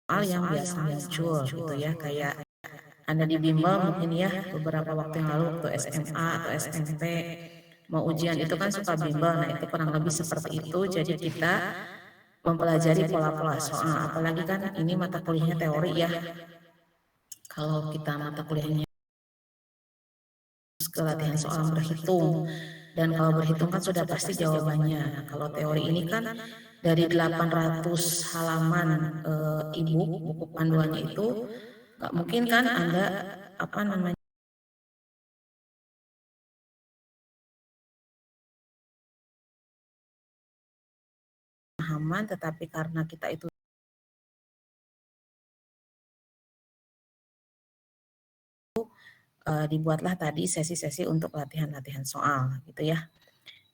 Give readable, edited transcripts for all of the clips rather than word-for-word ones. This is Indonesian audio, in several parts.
soal yang biasa muncul gitu ya, kayak Anda di bimbel mungkin ya beberapa waktu yang lalu waktu SMA atau SMP mau ujian itu kan suka bimbel, nah itu kurang lebih seperti itu. Jadi kita mempelajari pola-pola soal, apalagi kan ini mata kuliahnya teori ya. Kalau kita mata kuliahnya ke latihan soal berhitung, dan kalau berhitung kan sudah pasti jawabannya. Nah, kalau teori ini kan dari 800 halaman e-book, buku panduannya itu nggak mungkin kan Anda apa namanya pemahaman, tetapi karena kita itu dibuatlah tadi sesi-sesi untuk latihan-latihan soal gitu ya.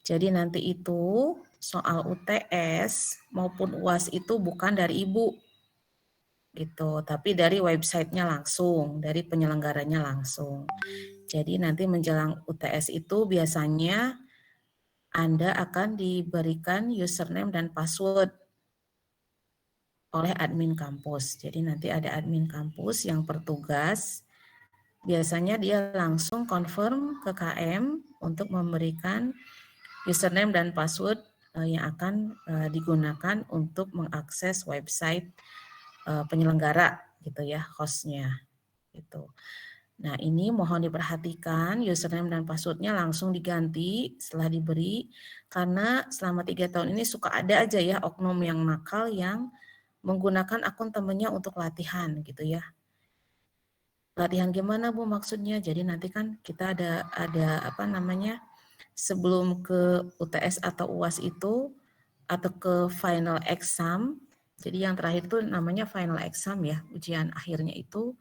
Jadi nanti itu soal UTS maupun UAS itu bukan dari Ibu gitu, tapi dari websitenya langsung, dari penyelenggaranya langsung. Jadi nanti menjelang UTS itu biasanya Anda akan diberikan username dan password oleh admin kampus. Jadi nanti ada admin kampus yang bertugas, biasanya dia langsung confirm ke KM untuk memberikan username dan password yang akan digunakan untuk mengakses website penyelenggara gitu ya, hostnya gitu. Nah ini mohon diperhatikan username dan passwordnya langsung diganti setelah diberi, karena selama 3 tahun ini suka ada aja ya oknum yang nakal yang menggunakan akun temennya untuk latihan gitu ya. Latihan gimana Bu maksudnya? Jadi nanti kan kita ada apa namanya, sebelum ke UTS atau UAS itu atau ke final exam. Jadi yang terakhir itu namanya final exam ya, ujian akhirnya itu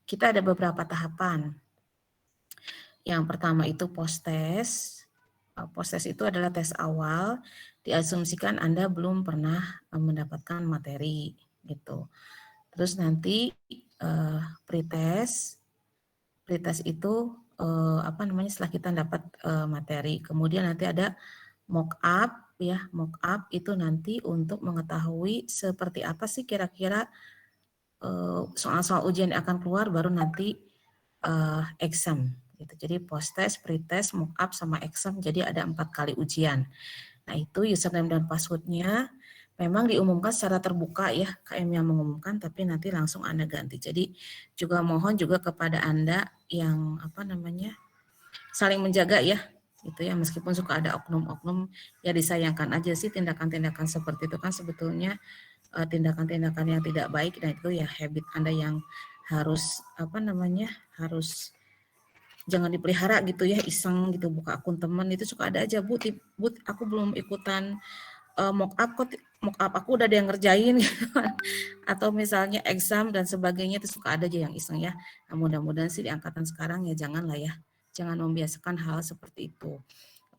kita ada beberapa tahapan. Yang pertama itu post-test. Post-test itu adalah tes awal, diasumsikan Anda belum pernah mendapatkan materi gitu. Terus nanti pretest. Pretest itu apa namanya, setelah kita dapat materi. Kemudian nanti ada mock up ya, mock up itu nanti untuk mengetahui seperti apa sih kira-kira soal-soal ujian yang akan keluar, baru nanti exam gitu. Jadi post test, pre-test, mock up sama exam, jadi ada 4 kali ujian. Nah itu username dan passwordnya memang diumumkan secara terbuka ya, KM yang mengumumkan, tapi nanti langsung Anda ganti. Jadi juga mohon juga kepada Anda yang apa namanya, saling menjaga ya, gitu ya, meskipun suka ada oknum-oknum, ya disayangkan aja sih tindakan-tindakan seperti itu kan sebetulnya tindakan-tindakan yang tidak baik, dan itu ya habit Anda yang harus apa namanya, harus jangan dipelihara gitu ya, iseng gitu buka akun teman itu suka ada aja, Bu, aku belum ikutan mock up kok, mock up aku udah ada yang ngerjain gitu kan. Atau misalnya exam dan sebagainya itu suka ada aja yang iseng ya. Nah, mudah-mudahan sih di angkatan sekarang ya janganlah ya. Jangan membiasakan hal seperti itu.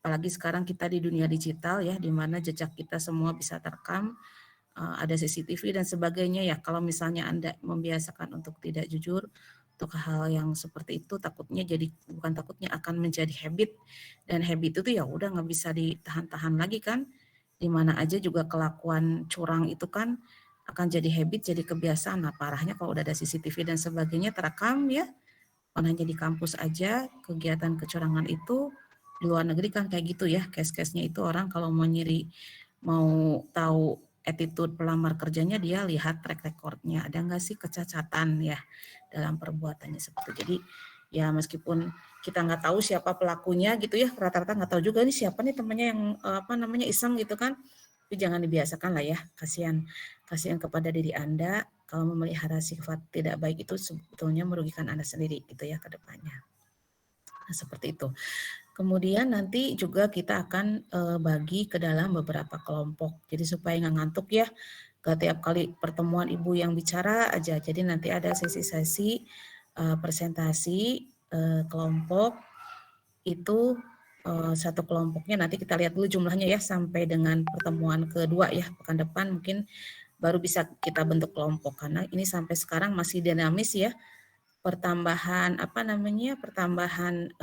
Apalagi sekarang kita di dunia digital ya, di mana jejak kita semua bisa terekam, ada CCTV dan sebagainya ya. Kalau misalnya Anda membiasakan untuk tidak jujur untuk hal yang seperti itu, takutnya jadi bukan takutnya akan menjadi habit, dan habit itu ya udah nggak bisa ditahan-tahan lagi kan. Di mana aja juga kelakuan curang itu kan akan jadi habit, jadi kebiasaan. Nah, parahnya kalau udah ada CCTV dan sebagainya terekam ya, bukan hanya di kampus aja, kegiatan kecurangan itu di luar negeri kan kayak gitu ya, case-case-nya itu orang kalau mau nyiri, mau tahu attitude pelamar kerjanya, dia lihat track recordnya, ada nggak sih kecacatan ya dalam perbuatannya seperti itu. Jadi ya meskipun kita nggak tahu siapa pelakunya gitu ya, rata-rata nggak tahu juga nih siapa nih temannya yang apa namanya iseng gitu kan, tapi jangan dibiasakan lah ya, kasihan kasihan kepada diri Anda kalau memelihara sifat tidak baik itu sebetulnya merugikan Anda sendiri gitu ya ke depannya. Nah, seperti itu. Kemudian nanti juga kita akan bagi ke dalam beberapa kelompok. Jadi supaya nggak ngantuk ya, gak tiap kali pertemuan Ibu yang bicara aja. Jadi nanti ada sesi-sesi presentasi kelompok itu satu kelompoknya nanti kita lihat dulu jumlahnya ya sampai dengan pertemuan kedua ya pekan depan mungkin baru bisa kita bentuk kelompok, karena ini sampai sekarang masih dinamis ya, pertambahan apa namanya, pertambahan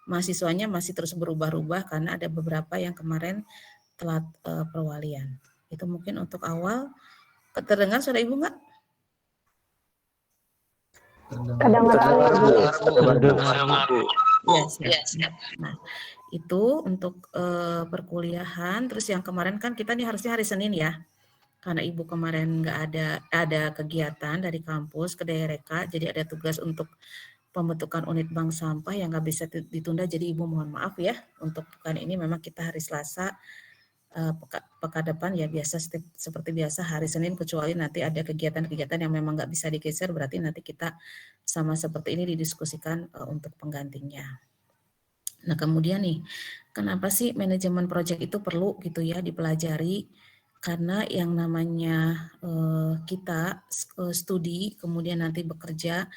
mahasiswanya masih terus berubah-ubah karena ada beberapa yang kemarin telat perwalian. Itu mungkin untuk awal. Terdengar suara Ibu nggak? Kedengaran Bu. Kedengaran Bu. Ya, siap. Nah, itu untuk perkuliahan. Terus yang kemarin kan kita nih harusnya hari Senin ya. Karena Ibu kemarin nggak ada kegiatan dari kampus ke DRK, jadi ada tugas untuk pembentukan unit bank sampah yang nggak bisa ditunda. Jadi Ibu mohon maaf ya, untuk pekan ini memang kita hari Selasa, pekan depan ya biasa seperti biasa hari Senin, kecuali nanti ada kegiatan-kegiatan yang memang nggak bisa digeser, berarti nanti kita sama seperti ini didiskusikan untuk penggantinya. Nah kemudian nih, kenapa sih manajemen proyek itu perlu gitu ya dipelajari? Karena yang namanya kita studi kemudian nanti bekerja,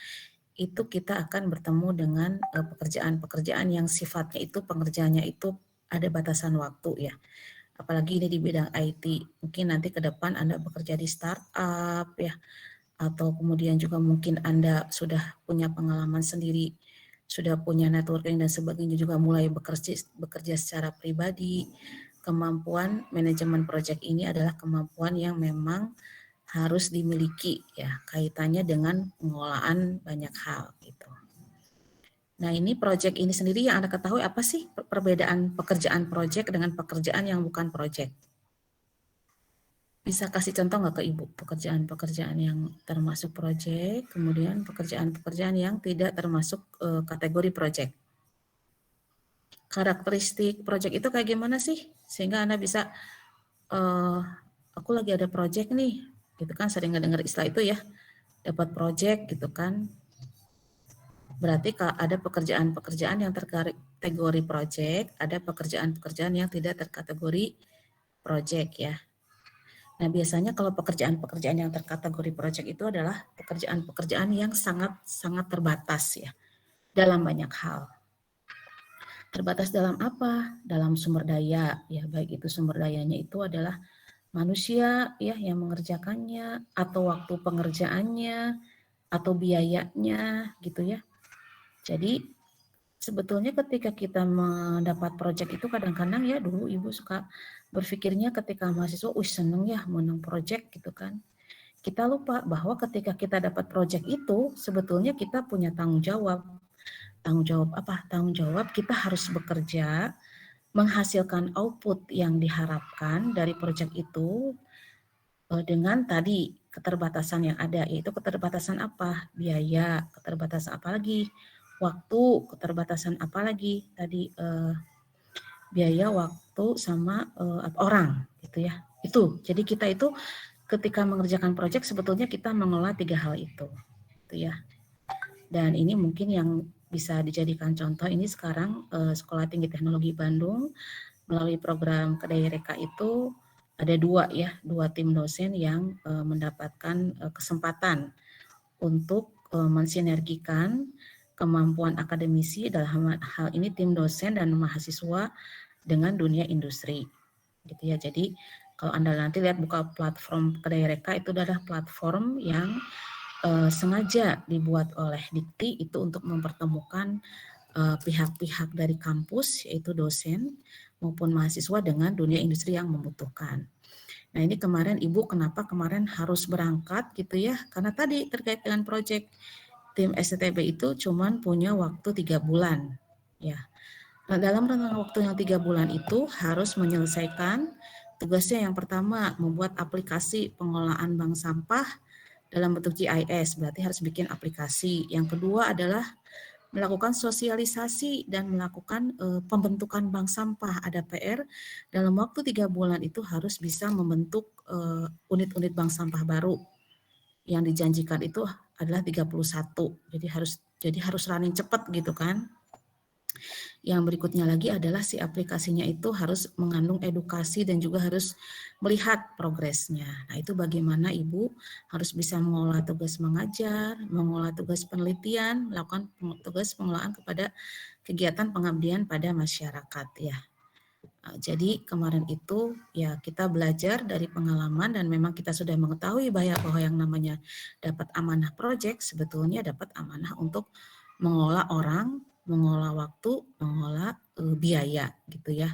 itu kita akan bertemu dengan pekerjaan-pekerjaan yang sifatnya itu pengerjaannya itu ada batasan waktu ya. Apalagi ini di bidang IT, mungkin nanti ke depan Anda bekerja di startup ya, atau kemudian juga mungkin Anda sudah punya pengalaman sendiri, sudah punya networking dan sebagainya, juga mulai bekerja secara pribadi. Kemampuan manajemen proyek ini adalah kemampuan yang memang harus dimiliki ya, kaitannya dengan pengelolaan banyak hal gitu. Nah ini proyek ini sendiri yang Anda ketahui apa sih perbedaan pekerjaan proyek dengan pekerjaan yang bukan proyek? Bisa kasih contoh nggak ke Ibu pekerjaan-pekerjaan yang termasuk proyek, kemudian pekerjaan-pekerjaan yang tidak termasuk kategori proyek? Karakteristik proyek itu kayak gimana sih? Sehingga Anda bisa, aku lagi ada proyek nih, gitu kan, sering ngedengar istilah itu ya, dapat proyek gitu kan. Berarti ada pekerjaan-pekerjaan yang terkategori proyek, ada pekerjaan-pekerjaan yang tidak terkategori proyek ya. Nah biasanya kalau pekerjaan-pekerjaan yang terkategori proyek itu adalah pekerjaan-pekerjaan yang sangat terbatas ya, dalam banyak hal. Terbatas dalam apa? Dalam sumber daya ya, baik itu sumber dayanya itu adalah manusia ya yang mengerjakannya, atau waktu pengerjaannya, atau biayanya gitu ya. Jadi sebetulnya ketika kita mendapat proyek itu kadang-kadang ya, dulu Ibu suka berpikirnya ketika mahasiswa, seneng ya menang proyek gitu kan. Kita lupa bahwa ketika kita dapat proyek itu sebetulnya kita punya tanggung jawab. Tanggung jawab apa? Tanggung jawab kita harus bekerja menghasilkan output yang diharapkan dari proyek itu dengan tadi keterbatasan yang ada, yaitu keterbatasan apa? Biaya, keterbatasan apa lagi? Waktu, keterbatasan apa lagi? Tadi biaya, waktu, sama orang gitu ya. Itu. Jadi kita itu ketika mengerjakan proyek sebetulnya kita mengelola 3 hal itu. Gitu ya. Dan ini mungkin yang bisa dijadikan contoh ini sekarang Sekolah Tinggi Teknologi Bandung melalui program KDRK itu ada dua tim dosen yang mendapatkan kesempatan untuk mensinergikan kemampuan akademisi, dalam hal ini tim dosen dan mahasiswa, dengan dunia industri gitu ya. Jadi kalau Anda nanti lihat buka platform KDRK, itu adalah platform yang sengaja dibuat oleh Dikti itu untuk mempertemukan pihak-pihak dari kampus, yaitu dosen maupun mahasiswa, dengan dunia industri yang membutuhkan. Nah ini kemarin Ibu kenapa kemarin harus berangkat gitu ya, karena tadi terkait dengan proyek tim STTB itu cuman punya waktu 3 bulan ya. Nah dalam rentang waktu yang 3 bulan itu harus menyelesaikan tugasnya. Yang pertama membuat aplikasi pengelolaan bank sampah dalam bentuk GIS, berarti harus bikin aplikasi. Yang kedua adalah melakukan sosialisasi dan melakukan pembentukan bank sampah. Ada PR dalam waktu 3 bulan itu harus bisa membentuk unit-unit bank sampah baru. Yang dijanjikan itu adalah 31. Jadi harus running cepat gitu kan. Yang berikutnya lagi adalah si aplikasinya itu harus mengandung edukasi dan juga harus melihat progresnya. Nah itu bagaimana Ibu harus bisa mengolah tugas mengajar, mengolah tugas penelitian, melakukan tugas pengelolaan kepada kegiatan pengabdian pada masyarakat ya. Jadi kemarin itu ya kita belajar dari pengalaman dan memang kita sudah mengetahui bahwa yang namanya dapat amanah proyek sebetulnya dapat amanah untuk mengolah orang, mengolah waktu, mengolah biaya gitu ya,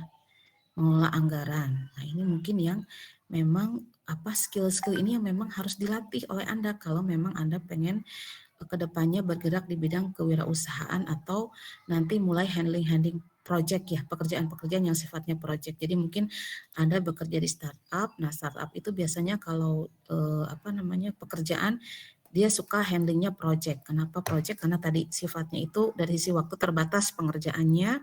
mengolah anggaran. Nah ini mungkin yang memang skill-skill ini yang memang harus dilatih oleh Anda kalau memang Anda pengen kedepannya bergerak di bidang kewirausahaan atau nanti mulai handling project ya, pekerjaan-pekerjaan yang sifatnya project. Jadi mungkin Anda bekerja di startup. Nah, startup itu biasanya kalau pekerjaan dia suka handlingnya project. Kenapa project? Karena tadi sifatnya itu dari sisi waktu terbatas pengerjaannya,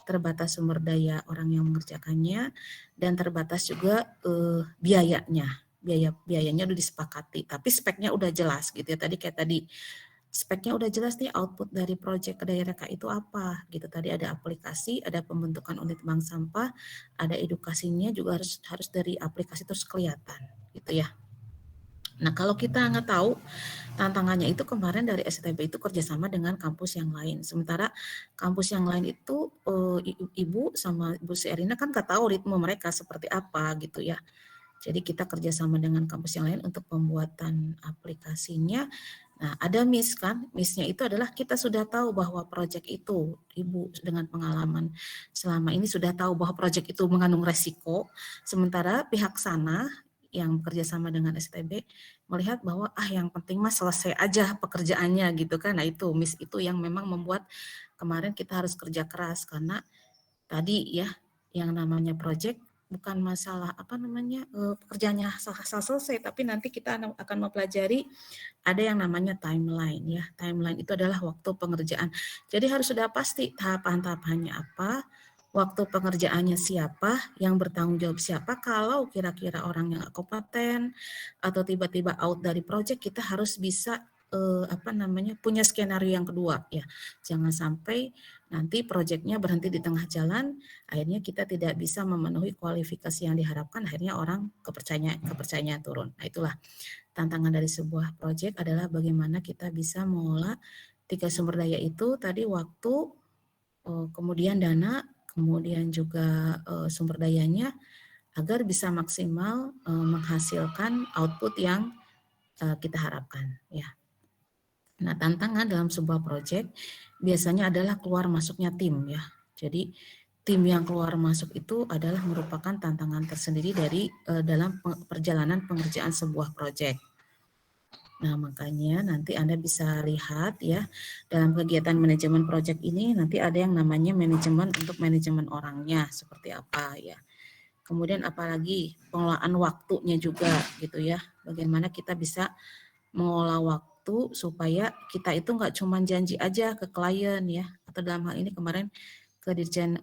terbatas sumber daya orang yang mengerjakannya, dan terbatas juga biayanya. Biayanya udah disepakati, tapi speknya udah jelas gitu ya. Kayak tadi speknya udah jelas nih, output dari proyek Kedai-Reka itu apa gitu. Tadi ada aplikasi, ada pembentukan unit bank sampah, ada edukasinya juga harus dari aplikasi terus kelihatan gitu ya. Nah, kalau kita nggak tahu, tantangannya itu kemarin dari STB itu kerjasama dengan kampus yang lain. Sementara kampus yang lain itu Ibu sama Bu Serina kan nggak tahu ritme mereka seperti apa gitu ya. Jadi kita kerjasama dengan kampus yang lain untuk pembuatan aplikasinya. Nah, ada miss kan? Missnya itu adalah kita sudah tahu bahwa proyek itu, Ibu dengan pengalaman selama ini sudah tahu bahwa proyek itu mengandung resiko. Sementara pihak sana yang bekerjasama dengan STB melihat bahwa yang penting mah selesai aja pekerjaannya gitu kan. Nah, itu miss itu yang memang membuat kemarin kita harus kerja keras karena tadi ya yang namanya proyek bukan masalah pekerjaannya selesai, tapi nanti kita akan mempelajari ada yang namanya timeline ya. Timeline itu adalah waktu pengerjaan. Jadi harus sudah pasti tahapan-tahapannya apa, waktu pengerjaannya siapa, yang bertanggung jawab siapa. Kalau kira-kira orang yang kompeten atau tiba-tiba out dari proyek, kita harus bisa punya skenario yang kedua ya. Jangan sampai nanti proyeknya berhenti di tengah jalan, akhirnya kita tidak bisa memenuhi kualifikasi yang diharapkan, akhirnya orang kepercayaannya turun. Nah, itulah tantangan dari sebuah proyek adalah bagaimana kita bisa mengolah 3 sumber daya itu tadi, waktu, kemudian dana, kemudian juga sumber dayanya agar bisa maksimal menghasilkan output yang kita harapkan ya. Nah, tantangan dalam sebuah proyek biasanya adalah keluar masuknya tim ya. Jadi tim yang keluar masuk itu adalah merupakan tantangan tersendiri dari dalam perjalanan pengerjaan sebuah proyek. Nah, makanya nanti Anda bisa lihat ya, dalam kegiatan manajemen proyek ini nanti ada yang namanya manajemen untuk manajemen orangnya seperti apa ya. Kemudian apalagi pengelolaan waktunya juga gitu ya. Bagaimana kita bisa mengolah waktu supaya kita itu nggak cuma janji aja ke klien ya, atau dalam hal ini kemarin ke Dirjen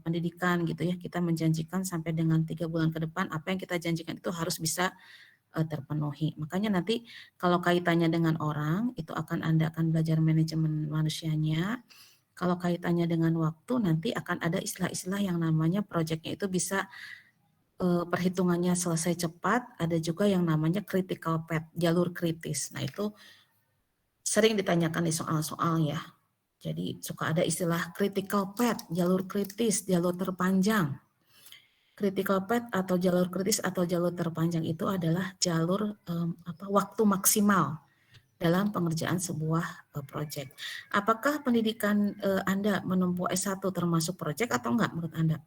Pendidikan gitu ya, kita menjanjikan sampai dengan 3 bulan ke depan apa yang kita janjikan itu harus bisa terpenuhi. Makanya nanti kalau kaitannya dengan orang itu Anda akan belajar manajemen manusianya. Kalau kaitannya dengan waktu nanti akan ada istilah-istilah yang namanya proyeknya itu bisa perhitungannya selesai cepat, ada juga yang namanya critical path, jalur kritis. Nah, itu sering ditanyakan di soal-soal ya. Jadi suka ada istilah critical path, jalur kritis, jalur terpanjang. Critical path atau jalur kritis atau jalur terpanjang itu adalah jalur waktu maksimal dalam pengerjaan sebuah proyek. Apakah pendidikan Anda menempuh S1 termasuk proyek atau enggak menurut Anda?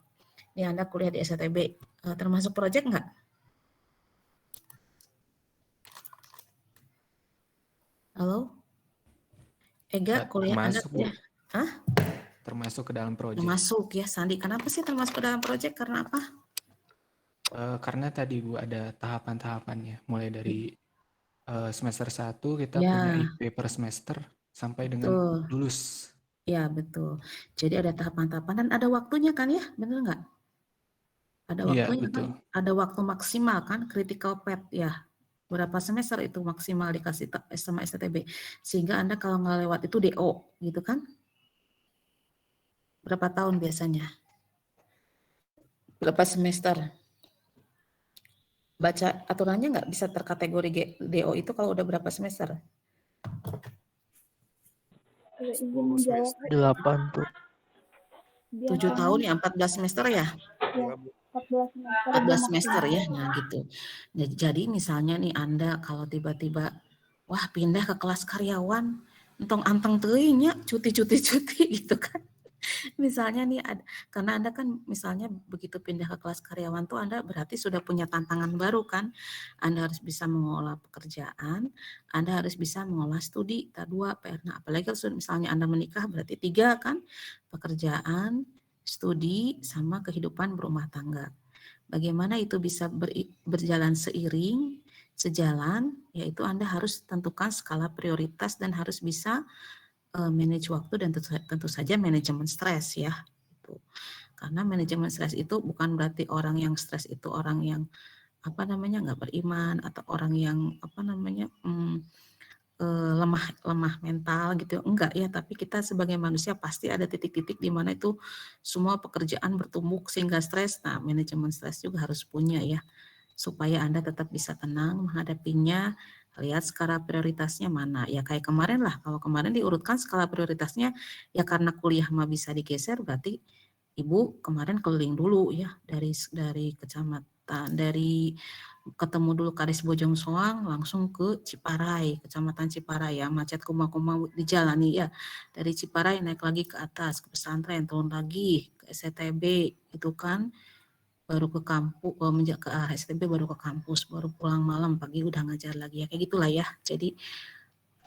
Ini Anda kuliah di STB, termasuk proyek enggak? Halo? Ega, kuliah Anda termasuk, Bu. ya? Hah? Termasuk ke dalam proyek. Termasuk ya, Sandi. Kenapa sih termasuk ke dalam proyek? Karena apa? Karena tadi Bu ada tahapan-tahapannya, mulai dari semester 1 kita Ya, punya IP per semester sampai dengan betul. lulus. Ya, betul. Jadi ada tahapan-tahapan dan ada waktunya kan ya, benar nggak? Ada Iya, waktunya kan? betul. Ada waktu maksimal kan, critical path ya. Berapa semester itu maksimal dikasih sama STB. Sehingga Anda kalau nggak lewat itu DO, gitu kan? Berapa tahun biasanya? Berapa semester? Baca aturannya nggak bisa terkategori DO itu kalau udah berapa semester? 8 tuh. 7 tahun ya, 14 semester ya? 14 semester ya, nah gitu. Jadi misalnya nih Anda kalau tiba-tiba, wah pindah ke kelas karyawan, entong anteng teuing nya, cuti gitu kan. Misalnya nih karena Anda kan misalnya begitu pindah ke kelas karyawan tuh Anda berarti sudah punya tantangan baru kan. Anda harus bisa mengolah pekerjaan, Anda harus bisa mengolah studi, dua PR. Nah, apalagi kalau misalnya Anda menikah berarti 3 kan, pekerjaan, studi, sama kehidupan berumah tangga. Bagaimana itu bisa berjalan seiring, sejalan, yaitu Anda harus tentukan skala prioritas dan harus bisa manage waktu dan tentu saja manajemen stres ya. Gitu. Karena manajemen stres itu bukan berarti orang yang stres itu orang yang apa namanya nggak beriman atau orang yang apa namanya lemah lemah mental gitu enggak ya, tapi kita sebagai manusia pasti ada titik-titik di mana itu semua pekerjaan bertumbuk sehingga stres. Nah, manajemen stres juga harus punya ya supaya Anda tetap bisa tenang menghadapinya, lihat skala prioritasnya mana. Ya kayak kemarin lah, kalau kemarin diurutkan skala prioritasnya, ya karena kuliah mah bisa digeser, berarti Ibu kemarin keliling dulu ya, dari kecamatan, dari ketemu dulu Kades Bojong Soang, langsung ke Ciparai, kecamatan Ciparai ya, macet kumau-kumau dijalani ya. Dari Ciparai naik lagi ke atas, ke pesantren, turun lagi ke STB, itu kan baru ke kampus, ke STB baru ke kampus, baru pulang malam, pagi udah ngajar lagi ya, kayak gitulah ya. Jadi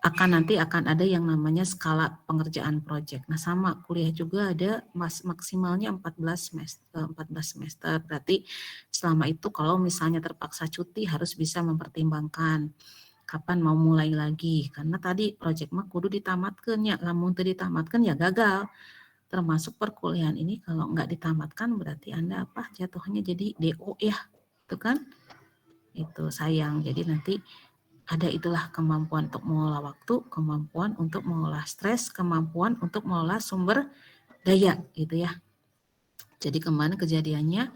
nanti akan ada yang namanya skala pengerjaan proyek. Nah, sama kuliah juga ada maksimalnya 14 semester, 14 semester. Berarti selama itu kalau misalnya terpaksa cuti harus bisa mempertimbangkan kapan mau mulai lagi. Karena tadi proyek mah kudu ditamatkan ya, lamun teu ditamatkan ya gagal. Termasuk perkuliahan ini kalau nggak ditamatkan berarti Anda apa jatuhnya jadi DO ya, itu kan? Itu sayang. Jadi nanti ada itulah kemampuan untuk mengolah waktu, kemampuan untuk mengolah stres, kemampuan untuk mengolah sumber daya gitu ya. Jadi kemarin kejadiannya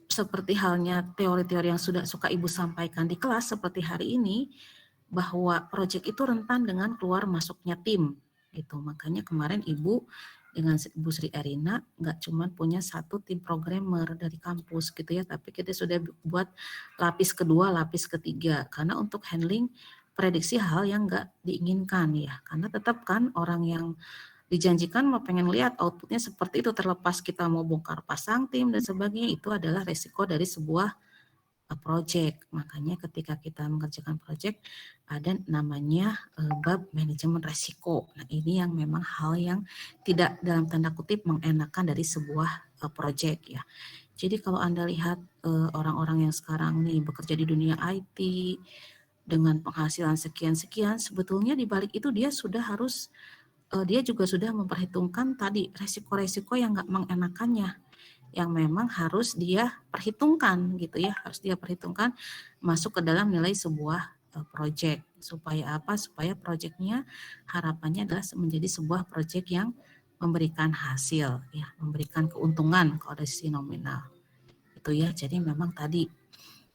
seperti halnya teori-teori yang sudah suka Ibu sampaikan di kelas seperti hari ini, bahwa proyek itu rentan dengan keluar masuknya tim gitu. Makanya kemarin Ibu dengan Ibu Sri Erina nggak cuma punya satu tim programmer dari kampus gitu ya, tapi kita sudah buat lapis kedua, lapis ketiga karena untuk handling prediksi hal yang nggak diinginkan ya. Karena tetap kan orang yang dijanjikan mau pengen lihat outputnya seperti itu, terlepas kita mau bongkar pasang tim dan sebagainya, itu adalah resiko dari sebuah project. Makanya ketika kita mengerjakan project ada namanya bab manajemen resiko. Nah, ini yang memang hal yang tidak dalam tanda kutip mengenakan dari sebuah project ya. Jadi kalau Anda lihat orang-orang yang sekarang nih bekerja di dunia IT dengan penghasilan sekian-sekian, sebetulnya di balik itu dia sudah harus dia juga sudah memperhitungkan tadi resiko-resiko yang nggak mengenakannya, yang memang harus dia perhitungkan gitu ya, harus dia perhitungkan masuk ke dalam nilai sebuah project. Supaya apa? Supaya projectnya harapannya adalah menjadi sebuah project yang memberikan hasil, ya, memberikan keuntungan kalau dari sisi nominal. Itu ya, jadi memang tadi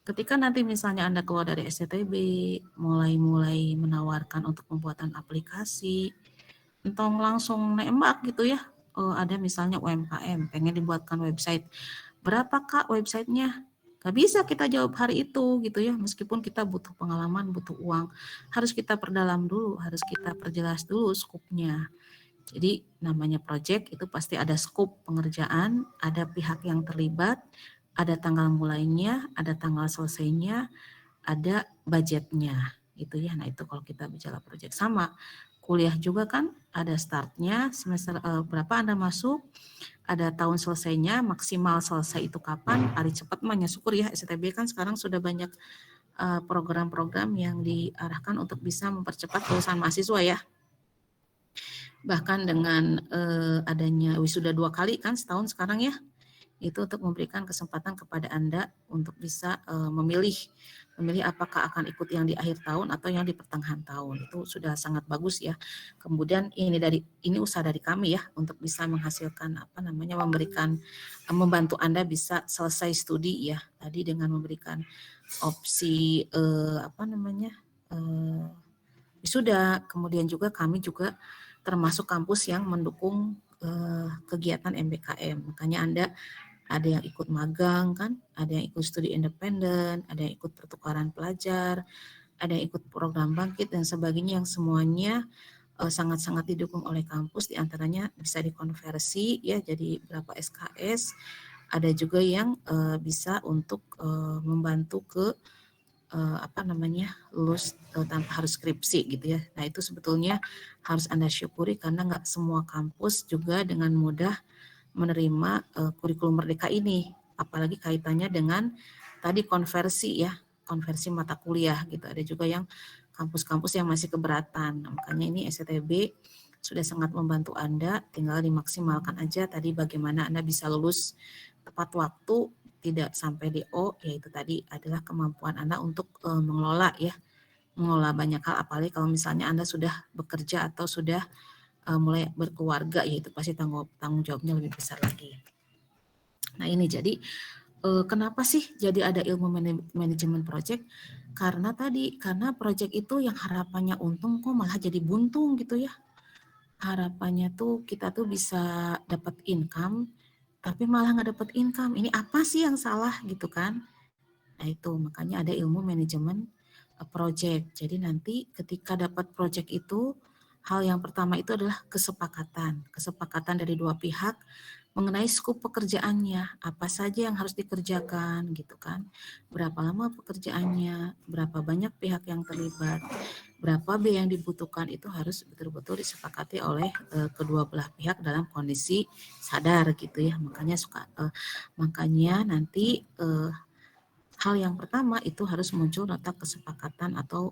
ketika nanti misalnya Anda keluar dari SCTB, mulai menawarkan untuk pembuatan aplikasi, entong langsung nembak gitu ya, ada misalnya UMKM pengen dibuatkan website, berapa Kak websitenya? Gak bisa kita jawab hari itu gitu ya, meskipun kita butuh pengalaman, butuh uang, harus kita perdalam dulu, harus kita perjelas dulu skupnya. Jadi namanya project itu pasti ada skup pengerjaan, ada pihak yang terlibat, ada tanggal mulainya, ada tanggal selesainya, ada budgetnya gitu ya. Nah itu kalau kita bicara project. Sama kuliah juga kan ada startnya semester berapa Anda masuk, ada tahun selesainya, maksimal selesai itu kapan, paling cepat mah syukur ya STB kan sekarang sudah banyak program-program yang diarahkan untuk bisa mempercepat lulusan mahasiswa ya. Bahkan dengan adanya wisuda 2 kali kan setahun sekarang ya, itu untuk memberikan kesempatan kepada Anda untuk bisa memilih apakah akan ikut yang di akhir tahun atau yang di pertengahan tahun. Itu sudah sangat bagus ya. Kemudian ini usaha dari kami ya untuk bisa menghasilkan memberikan membantu Anda bisa selesai studi ya. Tadi dengan memberikan opsi wisuda. Kemudian juga kami juga termasuk kampus yang mendukung kegiatan MBKM. Makanya Anda ada yang ikut magang kan, ada yang ikut studi independen, ada yang ikut pertukaran pelajar, ada yang ikut program bangkit dan sebagainya, yang semuanya sangat-sangat didukung oleh kampus, diantaranya bisa dikonversi ya jadi berapa SKS, ada juga yang bisa untuk membantu ke lulus tanpa harus skripsi gitu ya. Nah itu sebetulnya harus Anda syukuri karena nggak semua kampus juga dengan mudah menerima kurikulum merdeka ini, apalagi kaitannya dengan tadi konversi ya, konversi mata kuliah gitu. Ada juga yang kampus-kampus yang masih keberatan. Nah, makanya ini SCTB sudah sangat membantu Anda, tinggal dimaksimalkan aja tadi bagaimana Anda bisa lulus tepat waktu, tidak sampai DO, yaitu tadi adalah kemampuan Anda untuk mengelola ya, mengelola banyak hal, apalagi kalau misalnya Anda sudah bekerja atau sudah mulai berkeluarga, yaitu pasti tanggung jawabnya lebih besar lagi. Nah ini jadi kenapa sih jadi ada ilmu manajemen project? Karena project itu yang harapannya untung kok malah jadi buntung gitu ya. Harapannya tuh kita tuh bisa dapat income, tapi malah nggak dapat income. Ini apa sih yang salah gitu kan? Nah itu makanya ada ilmu manajemen project. Jadi nanti ketika dapat project itu, hal yang pertama itu adalah kesepakatan dari dua pihak mengenai skop pekerjaannya, apa saja yang harus dikerjakan gitu kan, berapa lama pekerjaannya, berapa banyak pihak yang terlibat, berapa B yang dibutuhkan, itu harus betul-betul disepakati oleh kedua belah pihak dalam kondisi sadar gitu ya. Makanya nanti hal yang pertama itu harus muncul nota kesepakatan atau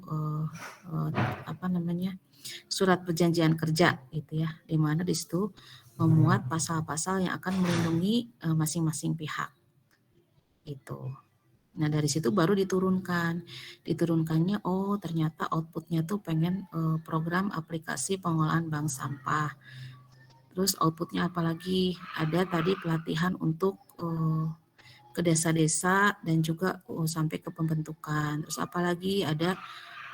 surat perjanjian kerja gitu ya, di mana di situ memuat pasal-pasal yang akan melindungi masing-masing pihak itu. Nah dari situ baru diturunkannya oh ternyata outputnya tuh pengen program aplikasi pengolahan bank sampah. Terus outputnya apalagi ada tadi pelatihan untuk ke desa-desa dan juga sampai ke pembentukan. Terus apalagi ada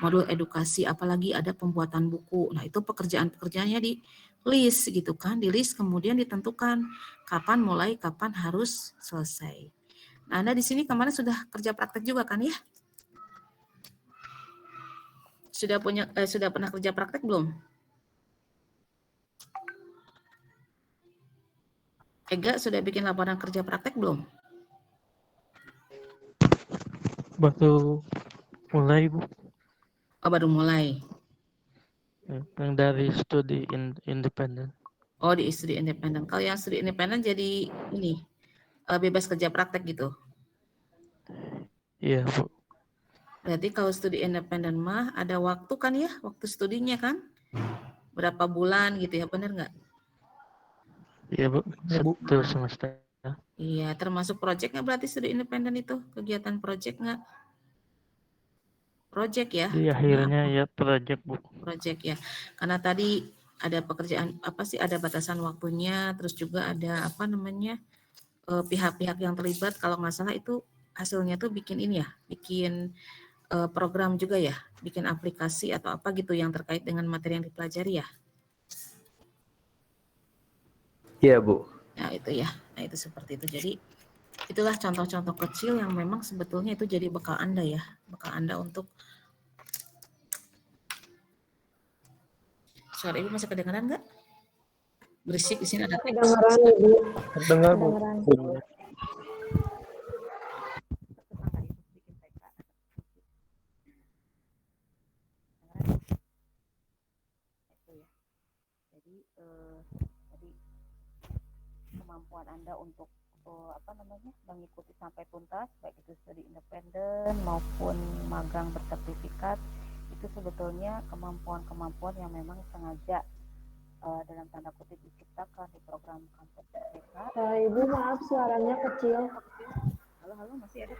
modul edukasi, apalagi ada pembuatan buku. Nah, itu pekerjaan-pekerjaannya di list gitu kan, di list kemudian ditentukan kapan mulai, kapan harus selesai. Nah, Anda di sini kemarin sudah kerja praktek juga kan ya? Sudah pernah kerja praktek belum? Ega sudah bikin laporan kerja praktek belum? Baru mulai, Bu. Oh, baru mulai. Yang dari studi independen. Oh, di studi independen. Kalau yang studi independen jadi ini bebas kerja praktek gitu. Iya, Bu. Berarti kalau studi independen mah ada waktu kan ya, waktu studinya kan? Berapa bulan gitu ya, benar nggak? Iya, Bu. Satu semester. Iya, termasuk project nggak berarti studi independen itu? Kegiatan project nggak? Project ya? Di akhirnya ya project, Bu. Project ya. Karena tadi ada pekerjaan, ada batasan waktunya, terus juga ada pihak-pihak yang terlibat, kalau nggak salah itu hasilnya tuh bikin ini ya, bikin program juga ya, bikin aplikasi atau apa gitu yang terkait dengan materi yang dipelajari ya. Iya, Bu. Nah itu ya, nah itu seperti itu. Jadi itulah contoh-contoh kecil yang memang sebetulnya itu jadi bekal Anda ya, bekal Anda untuk suara Ibu masih kedengaran nggak? Berisik di sini ada Kedengaran, Ibu. Terdengar, Bu. Kedengaran. Jadi kemampuan Anda untuk mengikuti sampai tuntas, baik itu studi independen maupun magang bersertifikat, itu sebetulnya kemampuan-kemampuan yang memang sengaja dalam tanda kutip diciptakan di program kampus merdeka. Ibu maaf suaranya kecil. Halo, masih ada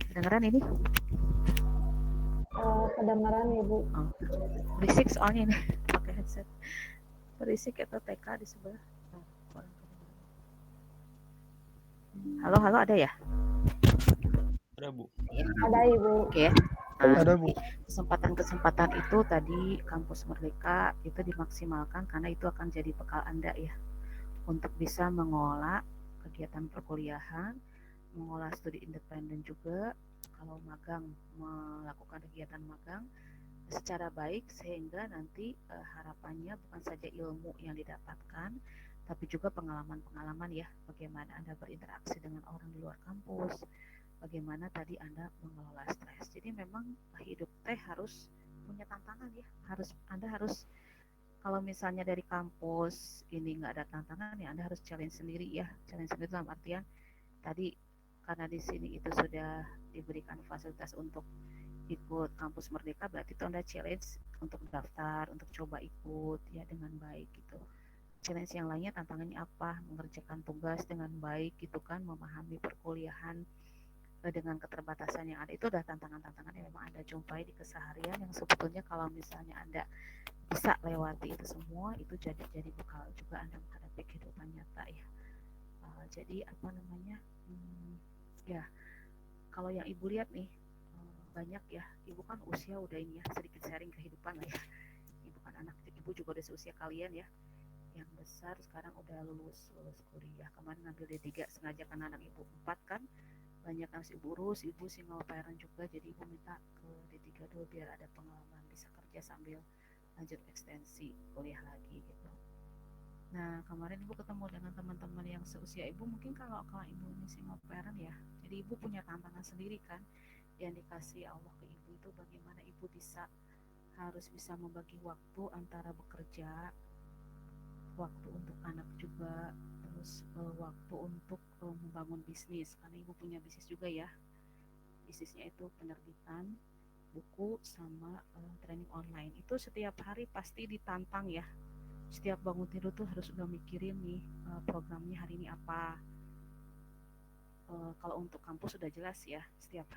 kedengaran ini? Kedengaran Ibu. Oh, berisik soalnya ini pakai headset. Berisik atau TK di sebelah. Halo, ada ya? Ada, Bu. Ada Ibu. Oke. Ada, Bu. Kesempatan-kesempatan itu tadi kampus Merdeka itu dimaksimalkan karena itu akan jadi bekal Anda ya untuk bisa mengolah kegiatan perkuliahan, mengolah studi independen juga, kalau magang melakukan kegiatan magang, secara baik sehingga nanti harapannya bukan saja ilmu yang didapatkan tapi juga pengalaman-pengalaman ya, bagaimana Anda berinteraksi dengan orang di luar kampus, bagaimana tadi Anda mengelola stres. Jadi memang hidup teh harus punya tantangan ya, Anda harus kalau misalnya dari kampus ini nggak ada tantangan ya Anda harus challenge sendiri ya, challenge sendiri dalam artian tadi karena di sini itu sudah diberikan fasilitas untuk ikut kampus Merdeka, berarti itu Anda challenge untuk daftar, untuk coba ikut ya dengan baik gitu. Challenge yang lainnya tantangannya apa? Mengerjakan tugas dengan baik gitu kan, memahami perkuliahan dengan keterbatasan yang ada. Itu udah tantangan-tantangan yang memang Anda jumpai di keseharian yang sebetulnya kalau misalnya Anda bisa lewati itu semua, itu jadi bekal juga Anda menghadapi kehidupan nyata ya. Jadi apa namanya? Ya, kalau yang Ibu lihat nih banyak ya, Ibu kan usia udah ini ya, sedikit sharing kehidupan lah ya. Ibu kan anak Ibu juga udah seusia kalian ya, yang besar sekarang udah lulus kuliah. Kemarin ngambil D3 sengaja karena anak Ibu 4 kan, banyak yang harus Ibu urus, Ibu single parent juga, jadi Ibu minta ke D3 dulu biar ada pengalaman bisa kerja sambil lanjut ekstensi kuliah lagi gitu. Nah kemarin Ibu ketemu dengan teman-teman yang seusia Ibu, mungkin kalau Ibu ini single parent ya, jadi Ibu punya tantangan sendiri kan yang dikasih Allah ke Ibu itu, bagaimana Ibu harus bisa membagi waktu antara bekerja, waktu untuk anak juga, terus waktu untuk membangun bisnis karena Ibu punya bisnis juga ya. Bisnisnya itu penerbitan buku sama training online. Itu setiap hari pasti ditantang ya. Setiap bangun tidur tuh harus udah mikirin nih programnya hari ini apa. Kalau untuk kampus sudah jelas ya, setiap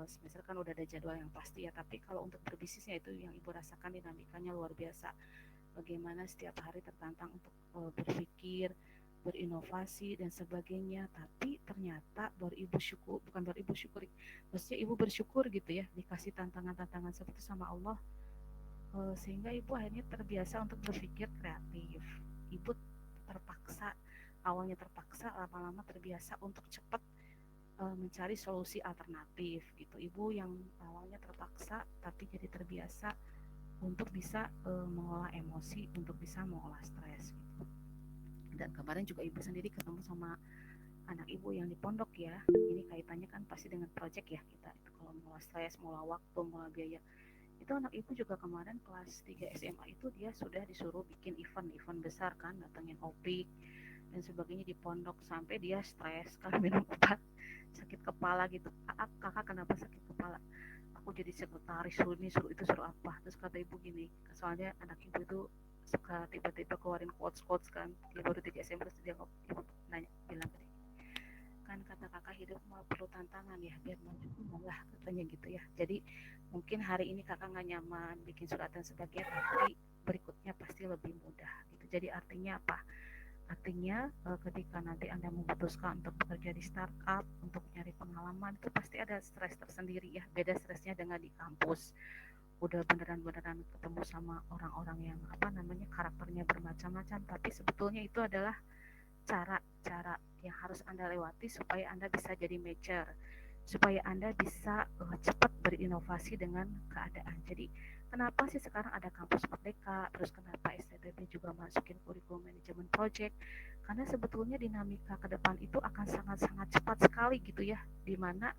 semester kan udah ada jadwal yang pasti ya. Tapi kalau untuk berbisnisnya itu yang Ibu rasakan dinamikanya luar biasa. Bagaimana setiap hari tertantang untuk berpikir, berinovasi dan sebagainya. Tapi ternyata bukan baru Ibu syukuri, maksudnya Ibu bersyukur gitu ya, dikasih tantangan-tantangan seperti sama Allah, sehingga Ibu akhirnya terbiasa untuk berpikir kreatif. Ibu awalnya terpaksa, lama-lama terbiasa untuk cepat mencari solusi alternatif gitu. Ibu yang awalnya terpaksa tapi jadi terbiasa untuk bisa mengolah emosi, untuk bisa mengolah stres gitu. Dan kemarin juga Ibu sendiri ketemu sama anak Ibu yang di pondok ya. Ini kaitannya kan pasti dengan project ya kita. Itu kalau mengolah stres, mengolah waktu, mengolah biaya. Itu anak Ibu juga kemarin kelas 3 SMA itu dia sudah disuruh bikin event besar kan, datengin OPIK dan sebagainya di pondok, sampai dia stres kan minum obat sakit kepala gitu. Kakak kenapa sakit kepala? Aku jadi sekretaris, suruh ini suruh itu suruh apa. Terus kata Ibu gini, soalnya anak Ibu itu suka tiba-tiba keluarin quotes kan, dia baru 3 SMP terus dia nanya, bilang gini, kan kata kakak hidup mau perlu tantangan ya, biar maju malah katanya gitu ya. Jadi mungkin hari ini kakak nggak nyaman bikin surat dan sebagainya, tapi berikutnya pasti lebih mudah gitu. Jadi artinya apa? Artinya ketika nanti Anda memutuskan untuk bekerja di startup, untuk nyari pengalaman, itu pasti ada stres tersendiri ya. Beda stresnya dengan di kampus. Udah beneran-beneran ketemu sama orang-orang yang karakternya bermacam-macam, tapi sebetulnya itu adalah cara-cara yang harus Anda lewati supaya Anda bisa jadi mature, supaya Anda bisa cepat berinovasi dengan keadaan. Jadi kenapa sih sekarang ada kampus Merdeka, terus kenapa STTB juga masukin kurikulum manajemen project? Karena sebetulnya dinamika ke depan itu akan sangat-sangat cepat sekali gitu ya, dimana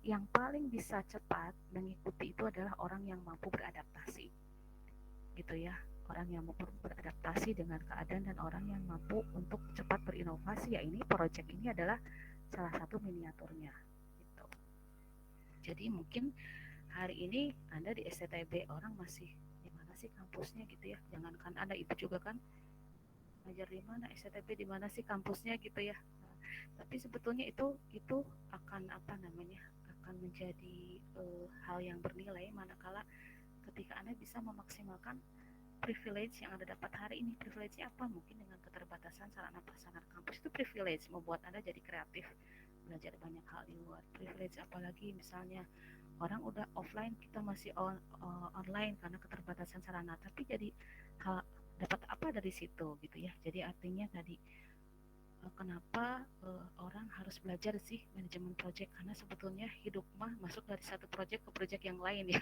yang paling bisa cepat mengikuti itu adalah orang yang mampu beradaptasi gitu ya, orang yang mampu beradaptasi dengan keadaan dan orang yang mampu untuk cepat berinovasi. Ya ini project ini adalah salah satu miniaturnya gitu. Jadi mungkin hari ini Anda di STTB orang masih di mana sih kampusnya gitu ya, jangankan Anda, Ibu juga kan ngajar di mana, STTB di mana sih kampusnya gitu ya. Tapi sebetulnya itu akan akan menjadi hal yang bernilai manakala ketika Anda bisa memaksimalkan privilege yang Anda dapat hari ini. Privilege-nya apa? Mungkin dengan keterbatasan sarana prasarana kampus itu privilege, membuat Anda jadi kreatif, belajar banyak hal di luar. Privilege apalagi misalnya orang udah offline, kita masih online karena keterbatasan sarana, tapi jadi dapat apa dari situ gitu ya. Jadi artinya tadi kenapa orang harus belajar sih manajemen project, karena sebetulnya hidup mah masuk dari satu project ke project yang lain ya.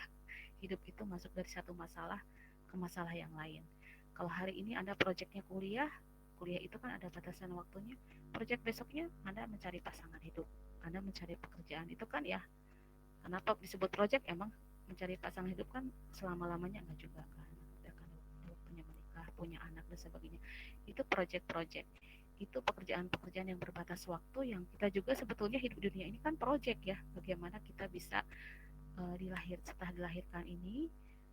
Hidup itu masuk dari satu masalah ke masalah yang lain. Kalau hari ini Anda projectnya kuliah, kuliah itu kan ada batasan waktunya. Project besoknya Anda mencari pasangan hidup, Anda mencari pekerjaan, itu kan ya. Kenapa disebut project? Emang mencari pasangan hidup kan selama-lamanya enggak juga kan. Ada kan waktunya menikah, punya anak dan sebagainya. Itu project-project. Itu pekerjaan-pekerjaan yang berbatas waktu, yang kita juga sebetulnya hidup di dunia ini kan project ya. Bagaimana kita bisa setelah dilahirkan ini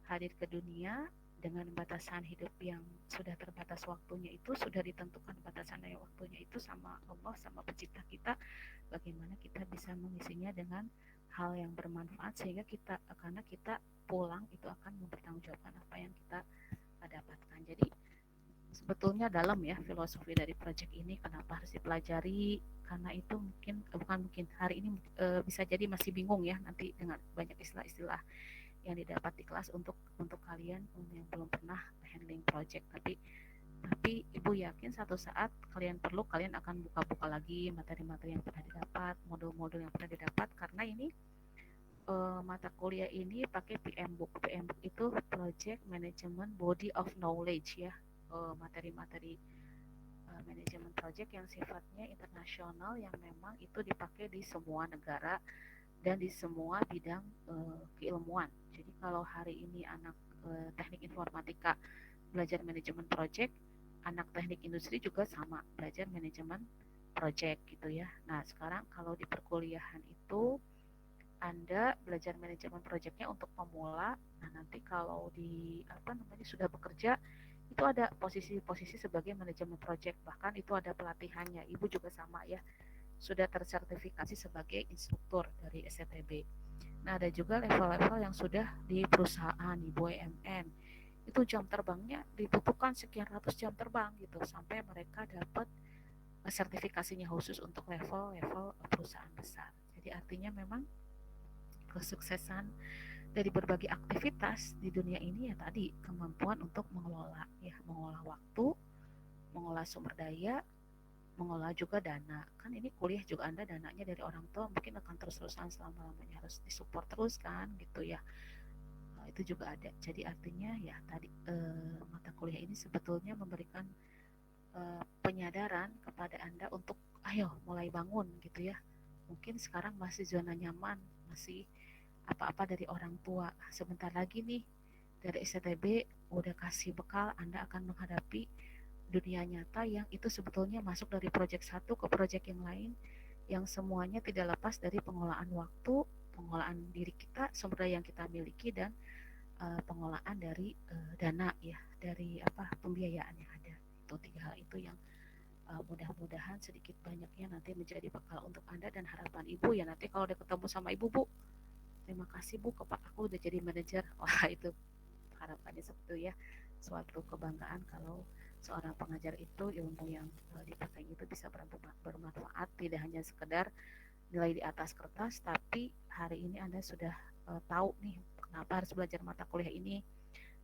hadir ke dunia dengan batasan hidup yang sudah terbatas waktunya, itu sudah ditentukan batasan dari waktunya itu sama Allah, sama pencipta kita, bagaimana kita bisa mengisinya dengan hal yang bermanfaat, sehingga karena kita pulang itu akan mempertanggungjawabkan apa yang kita dapatkan. Jadi sebetulnya dalam ya filosofi dari project ini, kenapa harus dipelajari, karena itu hari ini bisa jadi masih bingung ya nanti dengan banyak istilah-istilah yang didapat di kelas untuk kalian yang belum pernah handling project. Tapi Ibu yakin satu saat kalian akan buka-buka lagi materi-materi yang pernah didapat, modul-modul yang pernah didapat, karena ini mata kuliah ini pakai PM Book. PM Book itu Project Management Body of Knowledge ya, materi-materi manajemen project yang sifatnya internasional, yang memang itu dipakai di semua negara dan di semua bidang keilmuan. Jadi kalau hari ini anak teknik informatika belajar manajemen project, anak teknik industri juga sama belajar manajemen project gitu ya. Nah sekarang kalau di perkuliahan itu Anda belajar manajemen projectnya untuk pemula. Nah nanti kalau sudah bekerja, itu ada posisi-posisi sebagai manajemen project, bahkan itu ada pelatihannya. Ibu juga sama ya, sudah tersertifikasi sebagai instruktur dari SCTB. Nah ada juga level-level yang sudah di perusahaan, di BUMN, itu jam terbangnya dibutuhkan sekian ratus jam terbang gitu, sampai mereka dapat sertifikasinya khusus untuk level-level perusahaan besar. Jadi artinya memang kesuksesan dari berbagai aktivitas di dunia ini ya tadi, kemampuan untuk mengelola waktu, mengelola sumber daya, mengelola juga dana. Kan ini kuliah juga Anda dananya dari orang tua mungkin akan terus-terusan selama-lamanya harus disupport terus kan gitu ya. Itu juga ada. Jadi artinya ya tadi mata kuliah ini sebetulnya memberikan penyadaran kepada Anda untuk ayo mulai bangun gitu ya. Mungkin sekarang masih zona nyaman, masih apa-apa dari orang tua. Sebentar lagi nih dari SCTB udah kasih bekal, Anda akan menghadapi dunia nyata yang itu sebetulnya masuk dari project satu ke project yang lain, yang semuanya tidak lepas dari pengelolaan waktu, pengelolaan diri kita, sumber daya yang kita miliki, dan pengelolaan dari dana ya, dari pembiayaan yang ada. Itu tiga hal itu yang mudah-mudahan sedikit banyaknya nanti menjadi bekal untuk Anda dan harapan Ibu ya, nanti kalau udah ketemu sama Ibu, Bu, terima kasih Bu, aku udah jadi manajer. Wah itu harapannya seperti ya, suatu kebanggaan kalau seorang pengajar itu ilmu yang dipakai itu bisa bermanfaat, tidak hanya sekedar nilai di atas kertas, tapi hari ini Anda sudah tahu nih kenapa harus belajar mata kuliah ini,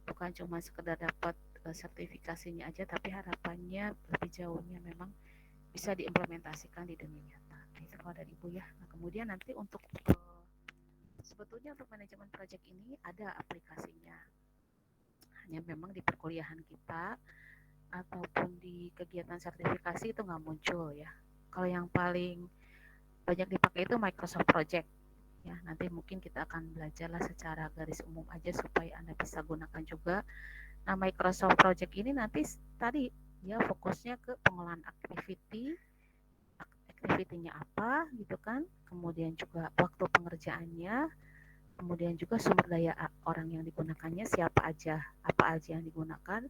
bukan cuma sekedar dapat sertifikasinya aja, tapi harapannya lebih jauhnya memang bisa diimplementasikan di dunia nyata. Itu kalau dari Ibu ya. Nah kemudian nanti untuk sebetulnya untuk manajemen project ini ada aplikasinya, hanya memang di perkuliahan kita ataupun di kegiatan sertifikasi itu nggak muncul ya. Kalau yang paling banyak dipakai itu Microsoft Project ya. Nanti mungkin kita akan belajarlah secara garis umum aja supaya Anda bisa gunakan juga. Nah Microsoft Project ini nanti tadi ya fokusnya ke pengolahan aktivitinya apa gitu kan, kemudian juga waktu pengerjaannya, kemudian juga sumber daya orang yang digunakannya siapa aja, apa aja yang digunakan,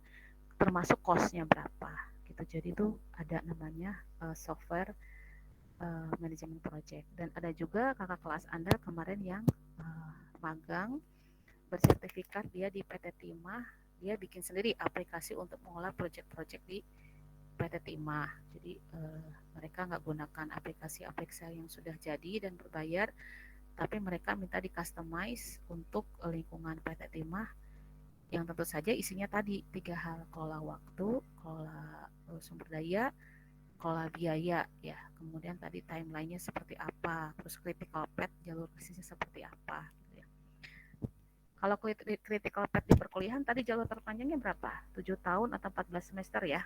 termasuk cost-nya berapa gitu. Jadi itu ada namanya software manajemen project. Dan ada juga kakak kelas Anda kemarin yang magang bersertifikat, dia di PT Timah, dia bikin sendiri aplikasi untuk mengolah project-project di PT Timah. Jadi mereka nggak gunakan aplikasi-aplikasi yang sudah jadi dan berbayar, tapi mereka minta di customize untuk lingkungan PT Timah, yang tentu saja isinya tadi 3 hal: kelola waktu, kelola sumber daya, kelola biaya ya, kemudian tadi timelinenya seperti apa, terus critical path jalur krisisnya seperti apa gitu ya. Kalau critical path di perkuliahan tadi jalur terpanjangnya berapa? 7 tahun atau 14 semester ya.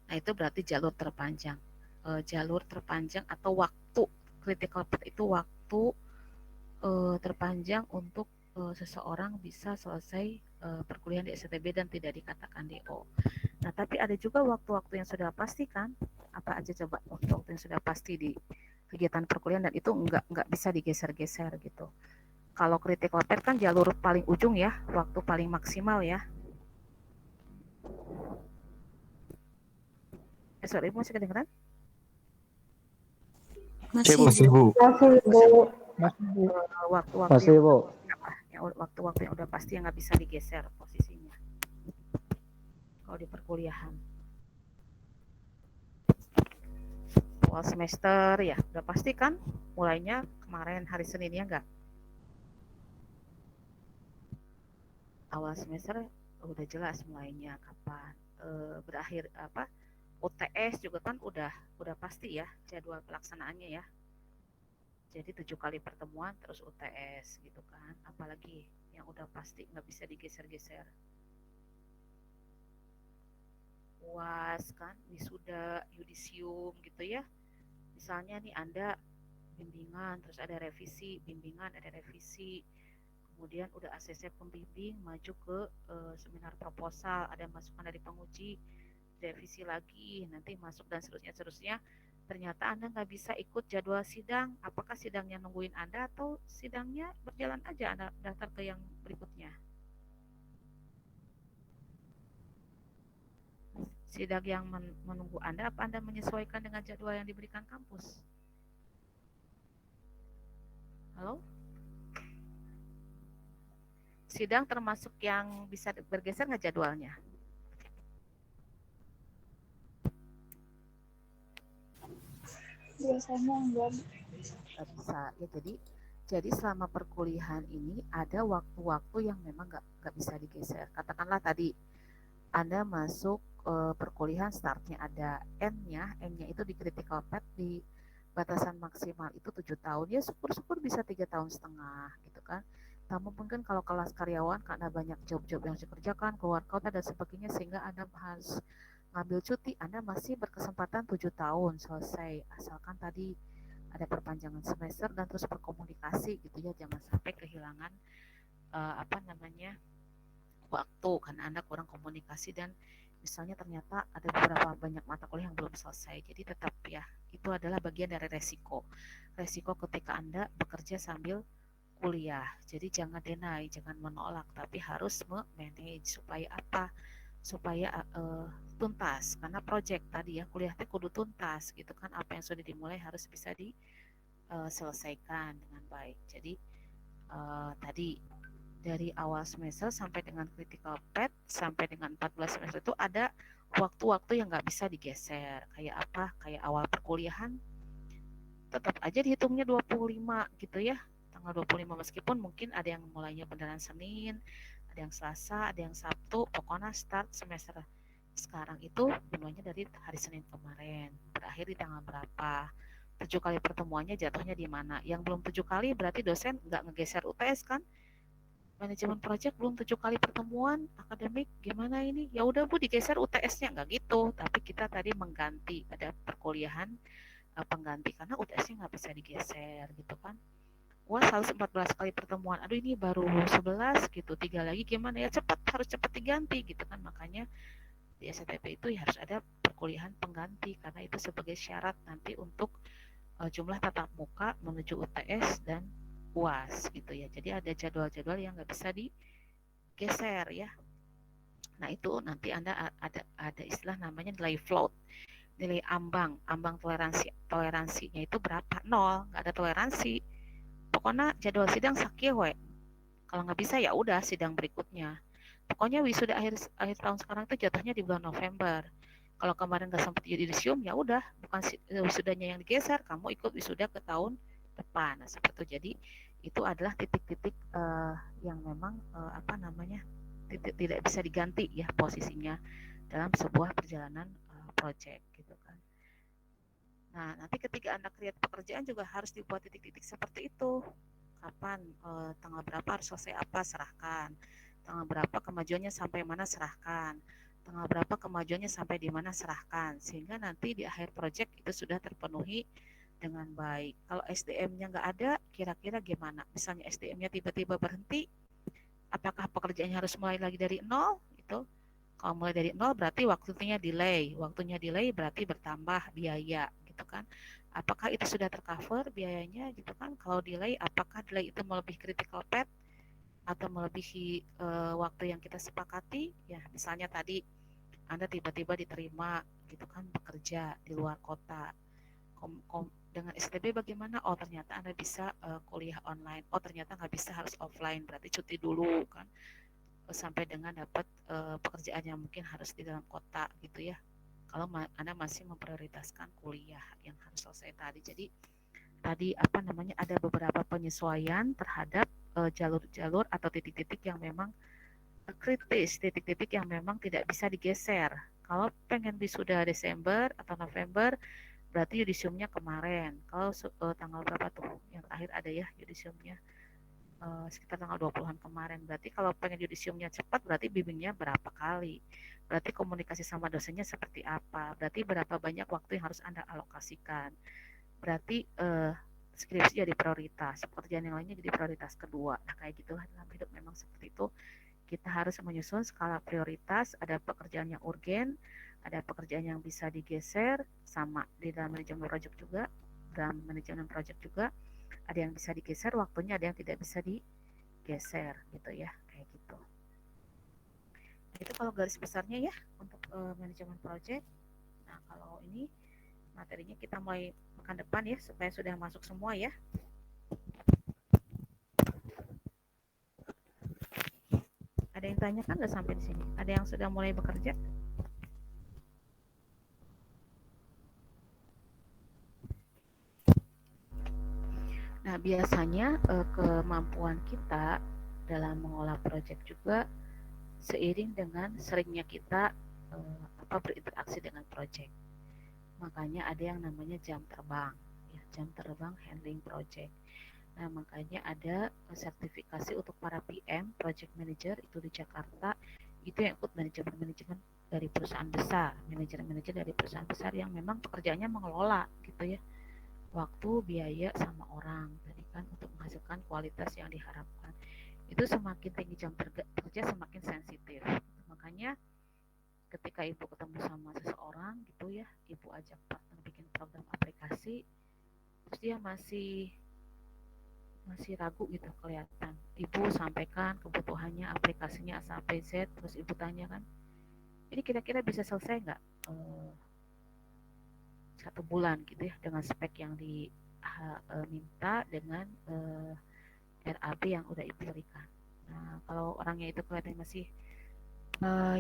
Nah, itu berarti jalur terpanjang. Jalur terpanjang atau waktu critical path itu waktu terpanjang untuk seseorang bisa selesai perkuliahan di STB dan tidak dikatakan DO. Nah, tapi ada juga waktu-waktu yang sudah pasti kan? Apa aja coba waktu-waktu yang sudah pasti di kegiatan perkuliahan dan itu nggak bisa digeser-geser gitu. Kalau critical path kan jalur paling ujung ya, waktu paling maksimal ya. Sorry, masih kedengeran? Masih, Masih, Bu. Masih, Bu. Waktu-waktu Masih, yang, Bu. waktu-waktu yang udah pasti yang nggak bisa digeser posisinya. Kalau di perkuliahan. Awal semester ya, udah pasti kan? Mulainya kemarin hari Senin ya nggak? Awal semester udah jelas mulainya kapan. Berakhir apa? UTS juga kan udah pasti ya jadwal pelaksanaannya ya. Jadi 7 kali pertemuan terus UTS gitu kan. Apalagi yang udah pasti nggak bisa digeser-geser. UAS kan, wisuda, yudisium gitu ya. Misalnya nih Anda bimbingan, terus ada revisi, bimbingan, ada revisi. Kemudian udah ACC pembimbing, maju ke seminar proposal, ada masukan dari penguji, revisi lagi, nanti masuk dan seterusnya. Ternyata Anda nggak bisa ikut jadwal sidang. Apakah sidangnya nungguin Anda atau sidangnya berjalan aja Anda daftar ke yang berikutnya? Sidang yang menunggu Anda, apa Anda menyesuaikan dengan jadwal yang diberikan kampus? Halo? Sidang termasuk yang bisa bergeser nggak jadwalnya? Biasanya enggak. Nggak bisa ya, jadi selama perkuliahan ini ada waktu-waktu yang memang nggak bisa digeser. Katakanlah tadi Anda masuk perkuliahan startnya ada N-nya itu di critical path di batasan maksimal itu 7 tahun ya, syukur-syukur bisa 3,5 tahun gitu kan. Namun mungkin kalau kelas karyawan karena banyak job-job yang harus dikerjakan, keluar kota dan sebagainya, sehingga Anda harus ngambil cuti, Anda masih berkesempatan 7 tahun selesai, asalkan tadi ada perpanjangan semester dan terus berkomunikasi gitu ya, jangan sampai kehilangan waktu karena Anda kurang komunikasi dan misalnya ternyata ada beberapa banyak mata kuliah yang belum selesai. Jadi tetap ya, itu adalah bagian dari resiko ketika Anda bekerja sambil kuliah. Jadi jangan deny, jangan menolak, tapi harus manage supaya apa? Supaya tuntas, karena project tadi ya, kuliahnya kudu tuntas gitu kan, apa yang sudah dimulai harus bisa diselesaikan dengan baik. Jadi tadi dari awal semester sampai dengan critical path sampai dengan 14 semester itu ada waktu-waktu yang nggak bisa digeser. Kayak apa? Kayak awal perkuliahan tetap aja dihitungnya 25 gitu ya, tanggal 25, meskipun mungkin ada yang mulainya beneran Senin, ada yang Selasa, ada yang Sabtu, pokoknya start semester sekarang itu dimulainya dari hari Senin kemarin, berakhir di tanggal berapa, 7 kali pertemuannya jatuhnya di mana. Yang belum 7 kali berarti dosen nggak ngegeser UTS kan, manajemen project belum 7 kali pertemuan, akademik gimana ini, ya udah Bu digeser UTS-nya, nggak gitu, tapi kita tadi mengganti, ada perkuliahan pengganti karena UTS-nya nggak bisa digeser gitu kan. Wah, harus 14 kali pertemuan, aduh ini baru 11 gitu, 3 lagi gimana ya, harus cepat diganti gitu kan. Makanya di STP itu ya harus ada perkuliahan pengganti karena itu sebagai syarat nanti untuk jumlah tatap muka menuju UTS dan UAS gitu ya. Jadi ada jadwal-jadwal yang nggak bisa digeser ya. Nah itu nanti Anda ada istilah namanya nilai float, nilai ambang toleransinya itu berapa? 0, nggak ada toleransi. Pokoknya jadwal sidang sakit we. Kalau nggak bisa ya udah sidang berikutnya. Pokoknya wisuda akhir tahun sekarang itu jatuhnya di bulan November. Kalau kemarin nggak sempat yudisium ya udah, bukan wisudanya yang digeser, kamu ikut wisuda ke tahun depan. Nah, seperti itu. Jadi itu adalah titik-titik yang memang tidak bisa diganti ya posisinya dalam sebuah perjalanan project gitu kan. Nah, nanti ketika Anda create pekerjaan juga harus dibuat titik-titik seperti itu. Kapan, tanggal berapa harus selesai apa, serahkan. Tanggal berapa kemajuannya sampai mana, serahkan. Tanggal berapa kemajuannya sampai di mana, serahkan. Sehingga nanti di akhir project itu sudah terpenuhi dengan baik. Kalau SDM-nya nggak ada, kira-kira gimana? Misalnya SDM-nya tiba-tiba berhenti, apakah pekerjaannya harus mulai lagi dari nol? Gitu. Kalau mulai dari nol berarti waktunya delay. Waktunya delay berarti bertambah biaya gitu kan. Apakah itu sudah tercover biayanya gitu kan? Kalau delay, apakah delay itu melebihi critical path atau melebihi waktu yang kita sepakati? Ya, misalnya tadi Anda tiba-tiba diterima gitu kan bekerja di luar kota. Dengan STB bagaimana? Oh, ternyata Anda bisa kuliah online. Oh, ternyata nggak bisa, harus offline. Berarti cuti dulu kan. Sampai dengan dapat pekerjaan yang mungkin harus di dalam kota gitu ya. Kalau Anda masih memprioritaskan kuliah yang harus selesai tadi. Jadi tadi apa namanya, ada beberapa penyesuaian terhadap jalur-jalur atau titik-titik yang memang kritis, titik-titik yang memang tidak bisa digeser. Kalau pengen wisuda Desember atau November, berarti yudisiumnya kemarin. Kalau tanggal berapa tuh? Yang terakhir ada ya yudisiumnya. Sekitar tanggal 20-an kemarin. Berarti kalau pengen yudisiumnya cepat, berarti bimbingnya berapa kali? Berarti komunikasi sama dosennya seperti apa? Berarti berapa banyak waktu yang harus Anda alokasikan? Berarti skripsi jadi prioritas, pekerjaan yang lainnya jadi prioritas kedua. Nah, kayak gitulah dalam hidup memang seperti itu. Kita harus menyusun skala prioritas, ada pekerjaan yang urgen, ada pekerjaan yang bisa digeser, sama di dalam manajemen project juga, dalam manajemen project juga, ada yang bisa digeser waktunya, ada yang tidak bisa digeser gitu ya, kayak gitu. Nah, itu kalau garis besarnya ya untuk manajemen project. Nah, kalau ini materinya kita mulai pekan depan ya, supaya sudah masuk semua ya. Ada yang tanyakan nggak sampai di sini? Ada yang sudah mulai bekerja? Nah, biasanya kemampuan kita dalam mengolah proyek juga seiring dengan seringnya kita berinteraksi dengan proyek. Makanya ada yang namanya jam terbang, ya, jam terbang handling project. Nah, makanya ada sertifikasi untuk para PM, project manager itu di Jakarta, itu yang ikut manajemen dari perusahaan besar, manajer dari perusahaan besar yang memang pekerjaannya mengelola gitu ya, waktu, biaya, sama orang tadi kan, untuk menghasilkan kualitas yang diharapkan. Itu semakin tinggi jam kerja semakin sensitif. Makanya ketika ibu ketemu sama seseorang gitu ya, ibu ajak partner bikin program aplikasi, terus dia masih ragu gitu kelihatan. Ibu sampaikan kebutuhannya aplikasinya A sampai Z, terus ibu tanya kan, ini kira-kira bisa selesai nggak 1 bulan gitu ya, dengan spek yang diminta, dengan RAB yang udah ibu berikan. Nah, kalau orangnya itu kelihatan masih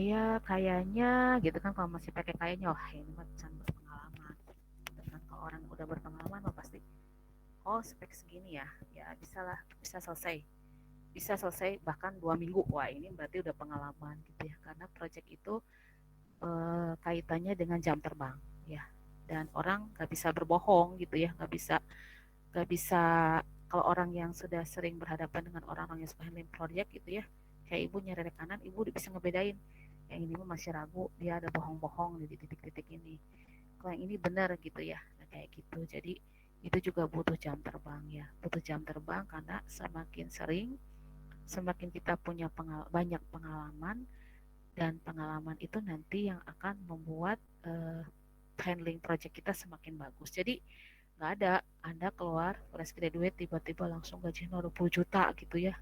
ya kayaknya gitu kan, kalau masih pakai kayaknya, wah ini mah berpengalaman gitu kan. Kalau orang udah berpengalaman mah pasti, oh spek segini ya bisa selesai bahkan 2 minggu. Wah, ini berarti udah pengalaman gitu ya, karena project itu kaitannya dengan jam terbang ya, dan orang nggak bisa berbohong gitu ya, nggak bisa kalau orang yang sudah sering berhadapan dengan orang-orang yang suka handling project gitu ya, kayak ibu nyari rekanan, ibu bisa ngebedain yang ini masih ragu, dia ada bohong-bohong di titik-titik ini, kalau yang ini benar gitu ya. Nah, kayak gitu. Jadi itu juga butuh jam terbang ya, butuh jam terbang, karena semakin sering, semakin kita punya banyak pengalaman, dan pengalaman itu nanti yang akan membuat handling project kita semakin bagus. Jadi nggak ada Anda keluar fresh graduate tiba-tiba langsung gaji 20 juta gitu ya.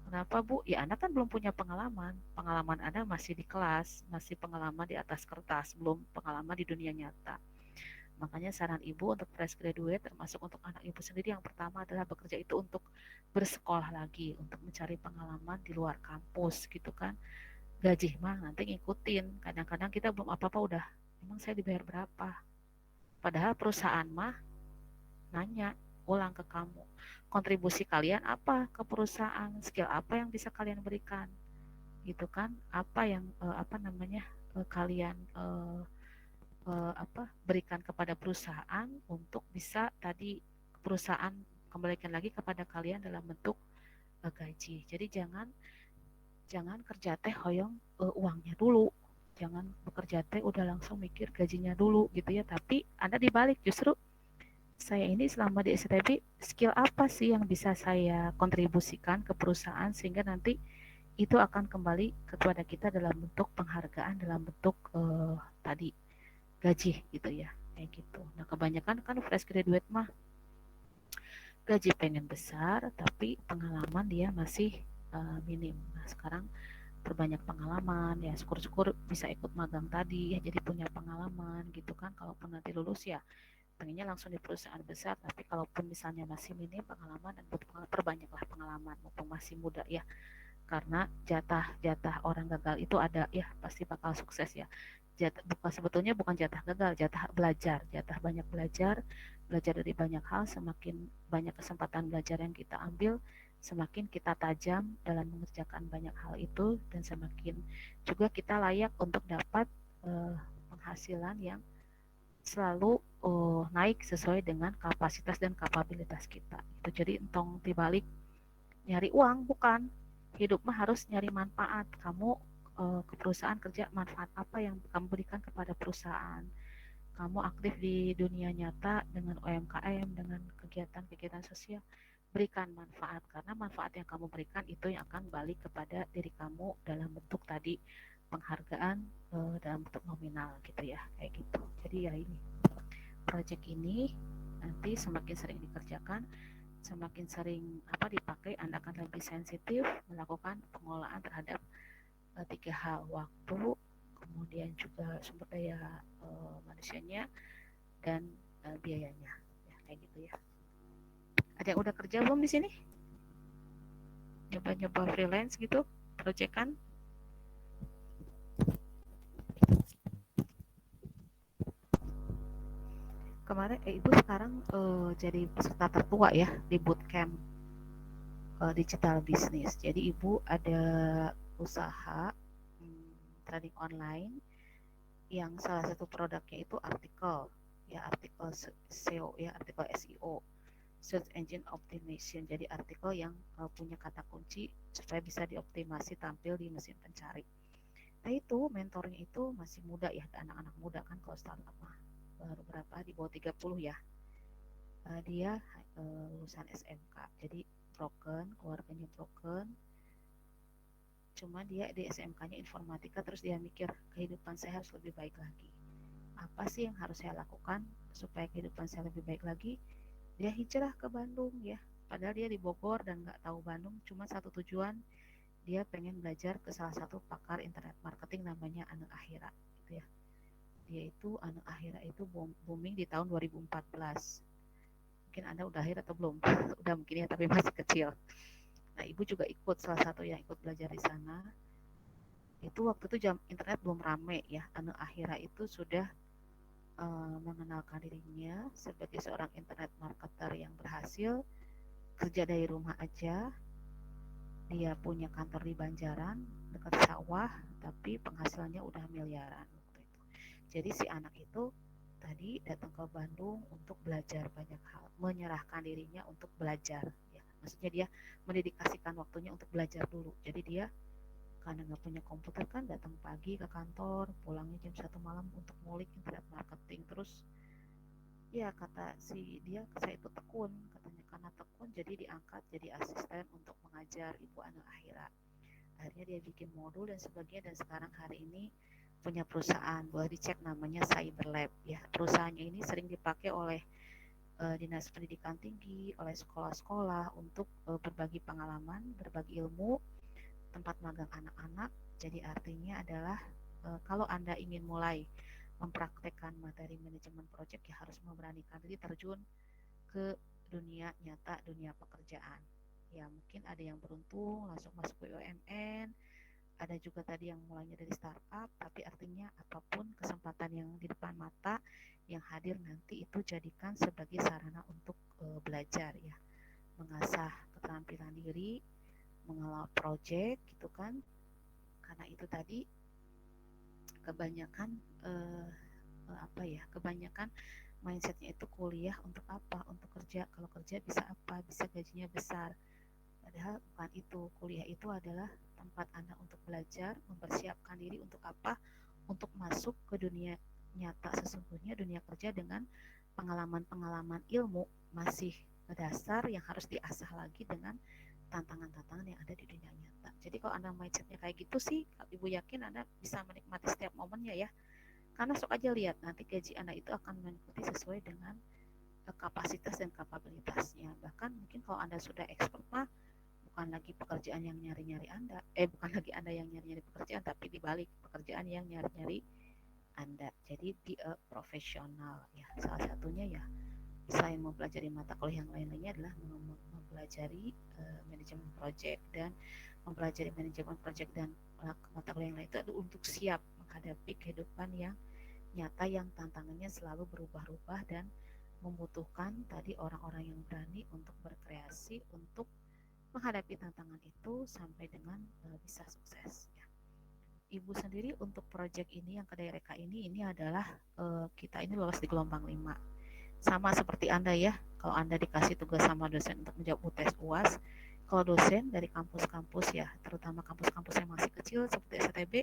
Kenapa Bu? Ya Anda kan belum punya pengalaman. Pengalaman Anda masih di kelas, masih pengalaman di atas kertas, belum pengalaman di dunia nyata. Makanya saran ibu untuk fresh graduate, termasuk untuk anak ibu sendiri, yang pertama adalah bekerja itu untuk bersekolah lagi, untuk mencari pengalaman di luar kampus gitu kan. Gaji mah nanti ngikutin. Kadang-kadang kita belum apa-apa udah, emang saya dibayar berapa? Padahal perusahaan mah nanya ulang ke kamu, kontribusi kalian apa ke perusahaan, skill apa yang bisa kalian berikan gitu kan, apa yang kalian berikan kepada perusahaan untuk bisa tadi perusahaan kembalikan lagi kepada kalian dalam bentuk gaji. Jadi jangan kerja teh hoyong uangnya dulu. Jangan bekerja teh udah langsung mikir gajinya dulu gitu ya. Tapi Anda dibalik, justru saya ini selama di STB skill apa sih yang bisa saya kontribusikan ke perusahaan sehingga nanti itu akan kembali kepada kita dalam bentuk penghargaan, dalam bentuk tadi gaji gitu ya, kayak gitu. Nah kebanyakan kan fresh graduate mah gaji pengen besar tapi pengalaman dia masih minim. Nah sekarang berbanyak pengalaman ya, syukur-syukur bisa ikut magang tadi ya, jadi punya pengalaman gitu kan. Kalaupun nanti lulus ya pengennya langsung di perusahaan besar, tapi kalaupun misalnya masih minim pengalaman dan butuh pengalaman, perbanyaklah pengalaman mumpung masih muda ya, karena jatah orang gagal itu ada ya, pasti bakal sukses ya. Sebetulnya bukan jatah gagal, jatah belajar, jatah banyak belajar dari banyak hal. Semakin banyak kesempatan belajar yang kita ambil, semakin kita tajam dalam mengerjakan banyak hal itu, dan semakin juga kita layak untuk dapat penghasilan yang selalu naik sesuai dengan kapasitas dan kapabilitas kita. Itu jadi entong dibalik nyari uang, bukan. Hidup mah harus nyari manfaat. Kamu ke perusahaan kerja, manfaat apa yang kamu berikan kepada perusahaan? Kamu aktif di dunia nyata dengan UMKM, dengan kegiatan-kegiatan sosial, berikan manfaat, karena manfaat yang kamu berikan itu yang akan balik kepada diri kamu dalam bentuk tadi penghargaan dalam bentuk nominal gitu ya, kayak gitu. Jadi ya ini project ini nanti semakin sering dikerjakan, semakin sering dipakai, Anda akan lebih sensitif melakukan pengelolaan terhadap 3 hal: waktu, kemudian juga sumber daya manusianya, dan biayanya ya, kayak gitu ya. Ada yang udah kerja belum di sini? Nyoba-nyoba freelance gitu, proyekan? Kemarin Ibu sekarang jadi peserta tertua ya di bootcamp digital business. Jadi Ibu ada usaha trading online yang salah satu produknya itu artikel ya, artikel SEO ya, artikel SEO, search engine optimization. Jadi artikel yang punya kata kunci supaya bisa dioptimasi tampil di mesin pencari. Nah itu mentornya itu masih muda ya, anak-anak muda kan, kalau startup mah baru berapa, di bawah 30 ya. Dia lulusan SMK, jadi keluarganya broken. Cuma dia di SMK-nya informatika, terus dia mikir kehidupan saya harus lebih baik lagi. Apa sih yang harus saya lakukan supaya kehidupan saya lebih baik lagi? Dia hijrah ke Bandung ya. Padahal dia di Bogor dan nggak tahu Bandung, cuma satu tujuan, dia pengen belajar ke salah satu pakar internet marketing namanya Anu Akhira gitu ya. Dia itu Anu Akhira itu booming di tahun 2014. Mungkin Anda udah lahir atau belum? Udah mungkin ya, tapi masih kecil. Nah, Ibu juga ikut salah satu yang ikut belajar di sana. Itu waktu itu jam internet belum rame ya. Anu Akhira itu sudah mengenalkan dirinya sebagai seorang internet marketer yang berhasil, kerja dari rumah aja. Dia punya kantor di Banjaran dekat sawah, tapi penghasilannya udah miliaran waktu itu. Jadi si anak itu tadi datang ke Bandung untuk belajar banyak hal, menyerahkan dirinya untuk belajar ya. Maksudnya dia mendedikasikan waktunya untuk belajar dulu. Jadi dia karena nggak punya komputer kan, datang pagi ke kantor, pulangnya jam 1 malam untuk ngulik internet marketing. Terus ya kata si dia, saya itu tekun katanya, karena tekun jadi diangkat jadi asisten untuk mengajar Ibu Anu Akhira. Akhirnya dia bikin modul dan sebagainya, dan sekarang hari ini punya perusahaan, boleh dicek namanya Cyberlab ya. Perusahaannya ini sering dipakai oleh Dinas Pendidikan Tinggi, oleh sekolah-sekolah untuk berbagi pengalaman, berbagi ilmu, tempat magang anak-anak. Jadi artinya adalah kalau Anda ingin mulai mempraktekkan materi manajemen proyek ya harus memberanikan diri terjun ke dunia nyata, dunia pekerjaan. Ya mungkin ada yang beruntung langsung masuk ke BUMN, ada juga tadi yang mulainya dari startup, tapi artinya apapun kesempatan yang di depan mata yang hadir nanti itu jadikan sebagai sarana untuk belajar ya, mengasah keterampilan diri, mengelola proyek gitu kan. Karena itu tadi kebanyakan kebanyakan mindsetnya itu kuliah untuk apa? Untuk kerja. Kalau kerja bisa apa? Bisa gajinya besar. Padahal bukan itu. Kuliah itu adalah tempat Anda untuk belajar, mempersiapkan diri untuk apa? Untuk masuk ke dunia nyata sesungguhnya, dunia kerja dengan pengalaman-pengalaman ilmu masih dasar yang harus diasah lagi dengan tantangan-tantangan yang ada di dunia nyata. Jadi kalau Anda mindsetnya kayak gitu sih, Ibu yakin Anda bisa menikmati setiap momennya ya. Karena sok aja lihat nanti gaji Anda itu akan mengikuti sesuai dengan kapasitas dan kapabilitasnya. Bahkan mungkin kalau Anda sudah expert mah bukan lagi pekerjaan yang nyari-nyari Anda, bukan lagi Anda yang nyari-nyari pekerjaan, tapi dibalik pekerjaan yang nyari-nyari Anda. Jadi be a profesional ya. Salah satunya ya selain mempelajari mata kuliah yang lain-lainnya adalah mempelajari manajemen project dan mempelajari manajemen project dan mata kuliah yang lain itu adalah untuk siap menghadapi kehidupan yang nyata yang tantangannya selalu berubah-ubah dan membutuhkan tadi orang-orang yang berani untuk berkreasi untuk menghadapi tantangan itu sampai dengan bisa sukses ya. Ibu sendiri untuk proyek ini yang kedai reka ini adalah kita ini lolos di gelombang 5. Sama seperti Anda ya, kalau Anda dikasih tugas sama dosen untuk menjawab UTS UAS, kalau dosen dari kampus-kampus ya, terutama kampus-kampus yang masih kecil seperti STB,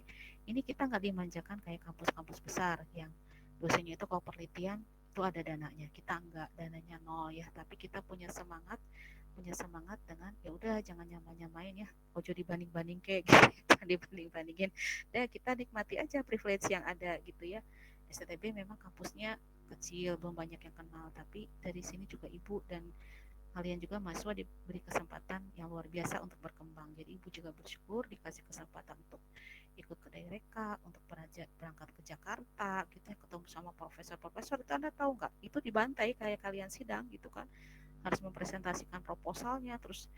ini kita nggak dimanjakan kayak kampus-kampus besar yang dosennya itu kalau penelitian itu ada dananya, kita nggak, dananya nol ya, tapi kita punya semangat dengan ya udah jangan nyamain ya, ojo dibanding-banding kayak gitu, jangan dibanding-bandingin, dan kita nikmati aja privilege yang ada gitu ya. STB memang kampusnya kecil, belum banyak yang kenal, tapi dari sini juga Ibu dan kalian juga mahasiswa diberi kesempatan yang luar biasa untuk berkembang. Jadi Ibu juga bersyukur dikasih kesempatan untuk ikut ke Daereka, untuk berangkat ke Jakarta, kita ketemu sama profesor-profesor, itu Anda tahu nggak? Itu dibantai kayak kalian sidang gitu kan, harus mempresentasikan proposalnya, terus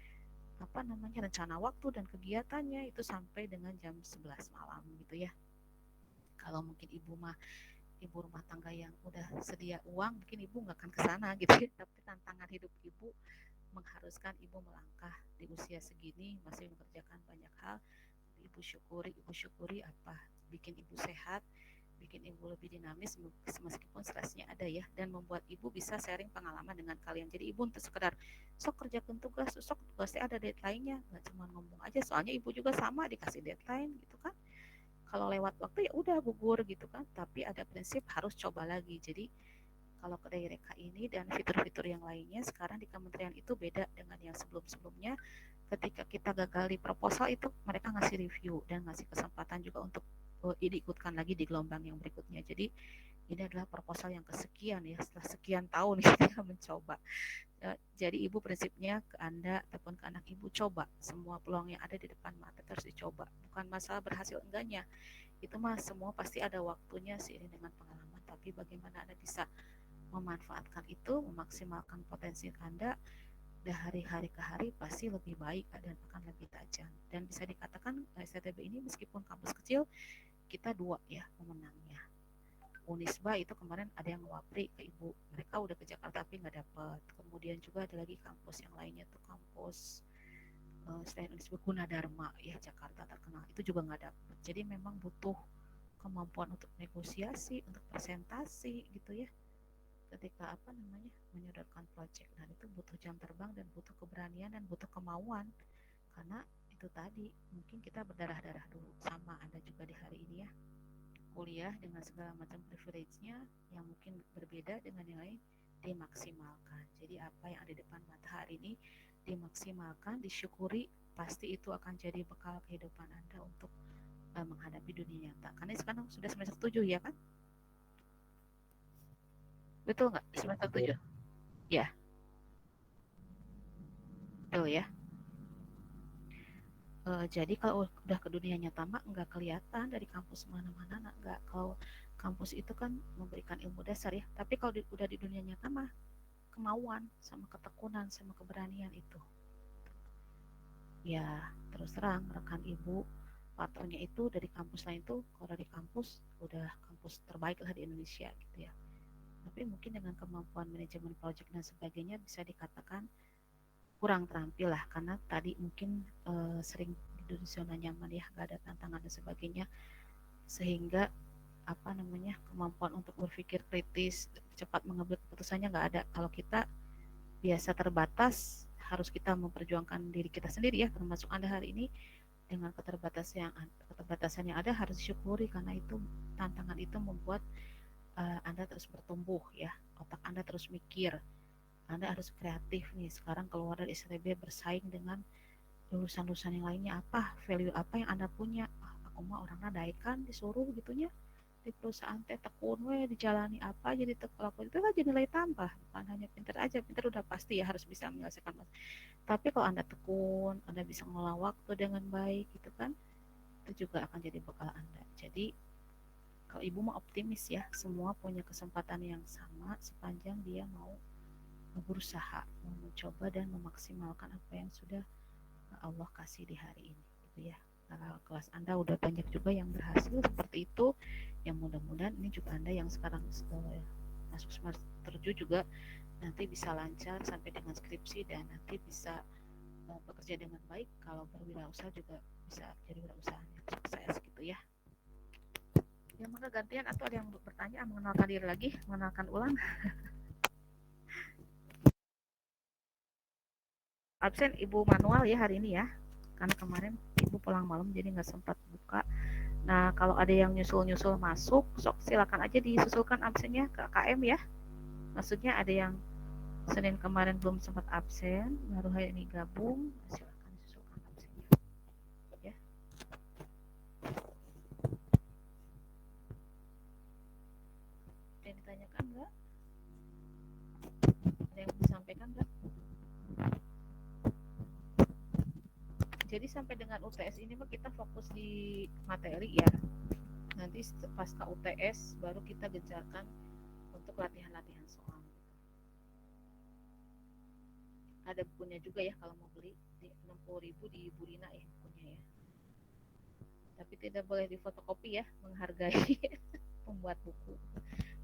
rencana waktu dan kegiatannya itu sampai dengan jam 11 malam gitu ya. Kalau mungkin ibu rumah tangga yang udah sedia uang, mungkin ibu nggak akan ke sana gitu ya. Tapi tantangan hidup ibu mengharuskan ibu melangkah di usia segini masih mengerjakan banyak hal. Ibu syukuri apa bikin ibu sehat, bikin ibu lebih dinamis meskipun stresnya ada ya, dan membuat ibu bisa sharing pengalaman dengan kalian. Jadi ibu untuk sekedar sok kerjakan tugasnya ada deadline-nya, nggak cuma ngomong aja, soalnya ibu juga sama dikasih deadline gitu kan. Kalau lewat waktu ya udah gugur gitu kan, tapi ada prinsip harus coba lagi. Jadi kalau kedai reka ini dan fitur-fitur yang lainnya sekarang di kementerian itu beda dengan yang sebelum-sebelumnya. Ketika kita gagal di proposal itu mereka ngasih review dan ngasih kesempatan juga untuk diikutkan lagi di gelombang yang berikutnya. Jadi ini adalah proposal yang kesekian ya, setelah sekian tahun kita mencoba. Jadi ibu prinsipnya ke Anda ataupun ke anak ibu, coba semua peluang yang ada di depan mata terus dicoba. Bukan masalah berhasil enggaknya, itu mah semua pasti ada waktunya seiring dengan pengalaman. Tapi bagaimana Anda bisa memanfaatkan itu, memaksimalkan potensi Anda dari hari ke hari pasti lebih baik dan akan lebih tajam. Dan bisa dikatakan STB ini meskipun kampus kecil, kita 2 ya pemenangnya. Unisba itu kemarin ada yang ngewapri ke ibu, mereka udah ke Jakarta tapi nggak dapet. Kemudian juga ada lagi kampus yang lainnya tuh kampus selain Unisba Gunadarma ya, Jakarta terkenal, itu juga nggak dapet. Jadi memang butuh kemampuan untuk negosiasi, untuk presentasi gitu ya, ketika menyodorkan project. Dan itu butuh jam terbang dan butuh keberanian dan butuh kemauan, karena itu tadi mungkin kita berdarah-darah dulu. Sama Anda juga di hari ini ya, kuliah dengan segala macam privilege-nya yang mungkin berbeda dengan yang lain, dimaksimalkan. Jadi apa yang ada di depan mata hari ini dimaksimalkan, disyukuri, pasti itu akan jadi bekal kehidupan Anda untuk menghadapi dunia nyata. Karena sekarang sudah semester 7 ya kan? Betul nggak? Semester 7? Ya, betul ya. Jadi kalau udah ke dunia nyata mah nggak kelihatan dari kampus mana-mana, nggak. Kalau kampus itu kan memberikan ilmu dasar ya, tapi kalau udah di dunia nyata mah kemauan sama ketekunan sama keberanian itu. Ya terus terang rekan ibu patronnya itu dari kampus lain tuh, kalau dari kampus udah kampus terbaik lah di Indonesia gitu ya. Tapi mungkin dengan kemampuan manajemen project dan sebagainya bisa dikatakan kurang terampil lah, karena tadi mungkin sering di zona nyaman ya, nggak ada tantangan dan sebagainya, sehingga kemampuan untuk berpikir kritis, cepat mengambil keputusannya nggak ada. Kalau kita biasa terbatas, harus kita memperjuangkan diri kita sendiri ya, termasuk Anda hari ini dengan keterbatasan yang ada harus disyukuri, karena itu tantangan itu membuat Anda terus bertumbuh ya, otak Anda terus mikir, Anda harus kreatif nih. Sekarang keluar dari STB bersaing dengan lulusan-lulusan yang lainnya, apa value apa yang Anda punya. Aku mah orangnya daikan disuruh gitunya di perusahaan teh tekun we dijalani apa jadi lakukan itu aja nilai tambah, bukan hanya pinter aja. Pinter udah pasti ya harus bisa menyelesaikan masalah, tapi kalau Anda tekun, Anda bisa mengelola waktu dengan baik gitu kan, itu juga akan jadi bekal Anda. Jadi kalau Ibu mau optimis ya, semua punya kesempatan yang sama sepanjang dia mau berusaha, mau mencoba dan memaksimalkan apa yang sudah Allah kasih di hari ini gitu ya. Karena kelas Anda udah banyak juga yang berhasil seperti itu, yang mudah-mudahan ini juga Anda yang sekarang masuk semester 7 juga nanti bisa lancar sampai dengan skripsi dan nanti bisa bekerja dengan baik. Kalau berwirausaha juga bisa jadi wirausaha yang sukses gitu ya. Ya maka gantian atau ada yang bertanya, mengenalkan diri lagi, mengenalkan ulang. Absen Ibu Manual ya hari ini ya, karena kemarin Ibu pulang malam jadi nggak sempat buka. Nah kalau ada yang nyusul-nyusul masuk, sok silakan aja disusulkan absennya ke KM ya. Maksudnya ada yang Senin kemarin belum sempat absen, baru hari ini gabung, silakan disusulkan absennya ya. Ada yang ditanyakan nggak? Ada yang disampaikan nggak? Jadi sampai dengan UTS ini mah kita fokus di materi ya. Nanti pasca UTS baru kita gencarkan untuk latihan-latihan soal. Ada bukunya juga ya kalau mau beli, di 60.000 di Burina ya bukunya ya. Tapi tidak boleh difotokopi ya, menghargai pembuat buku.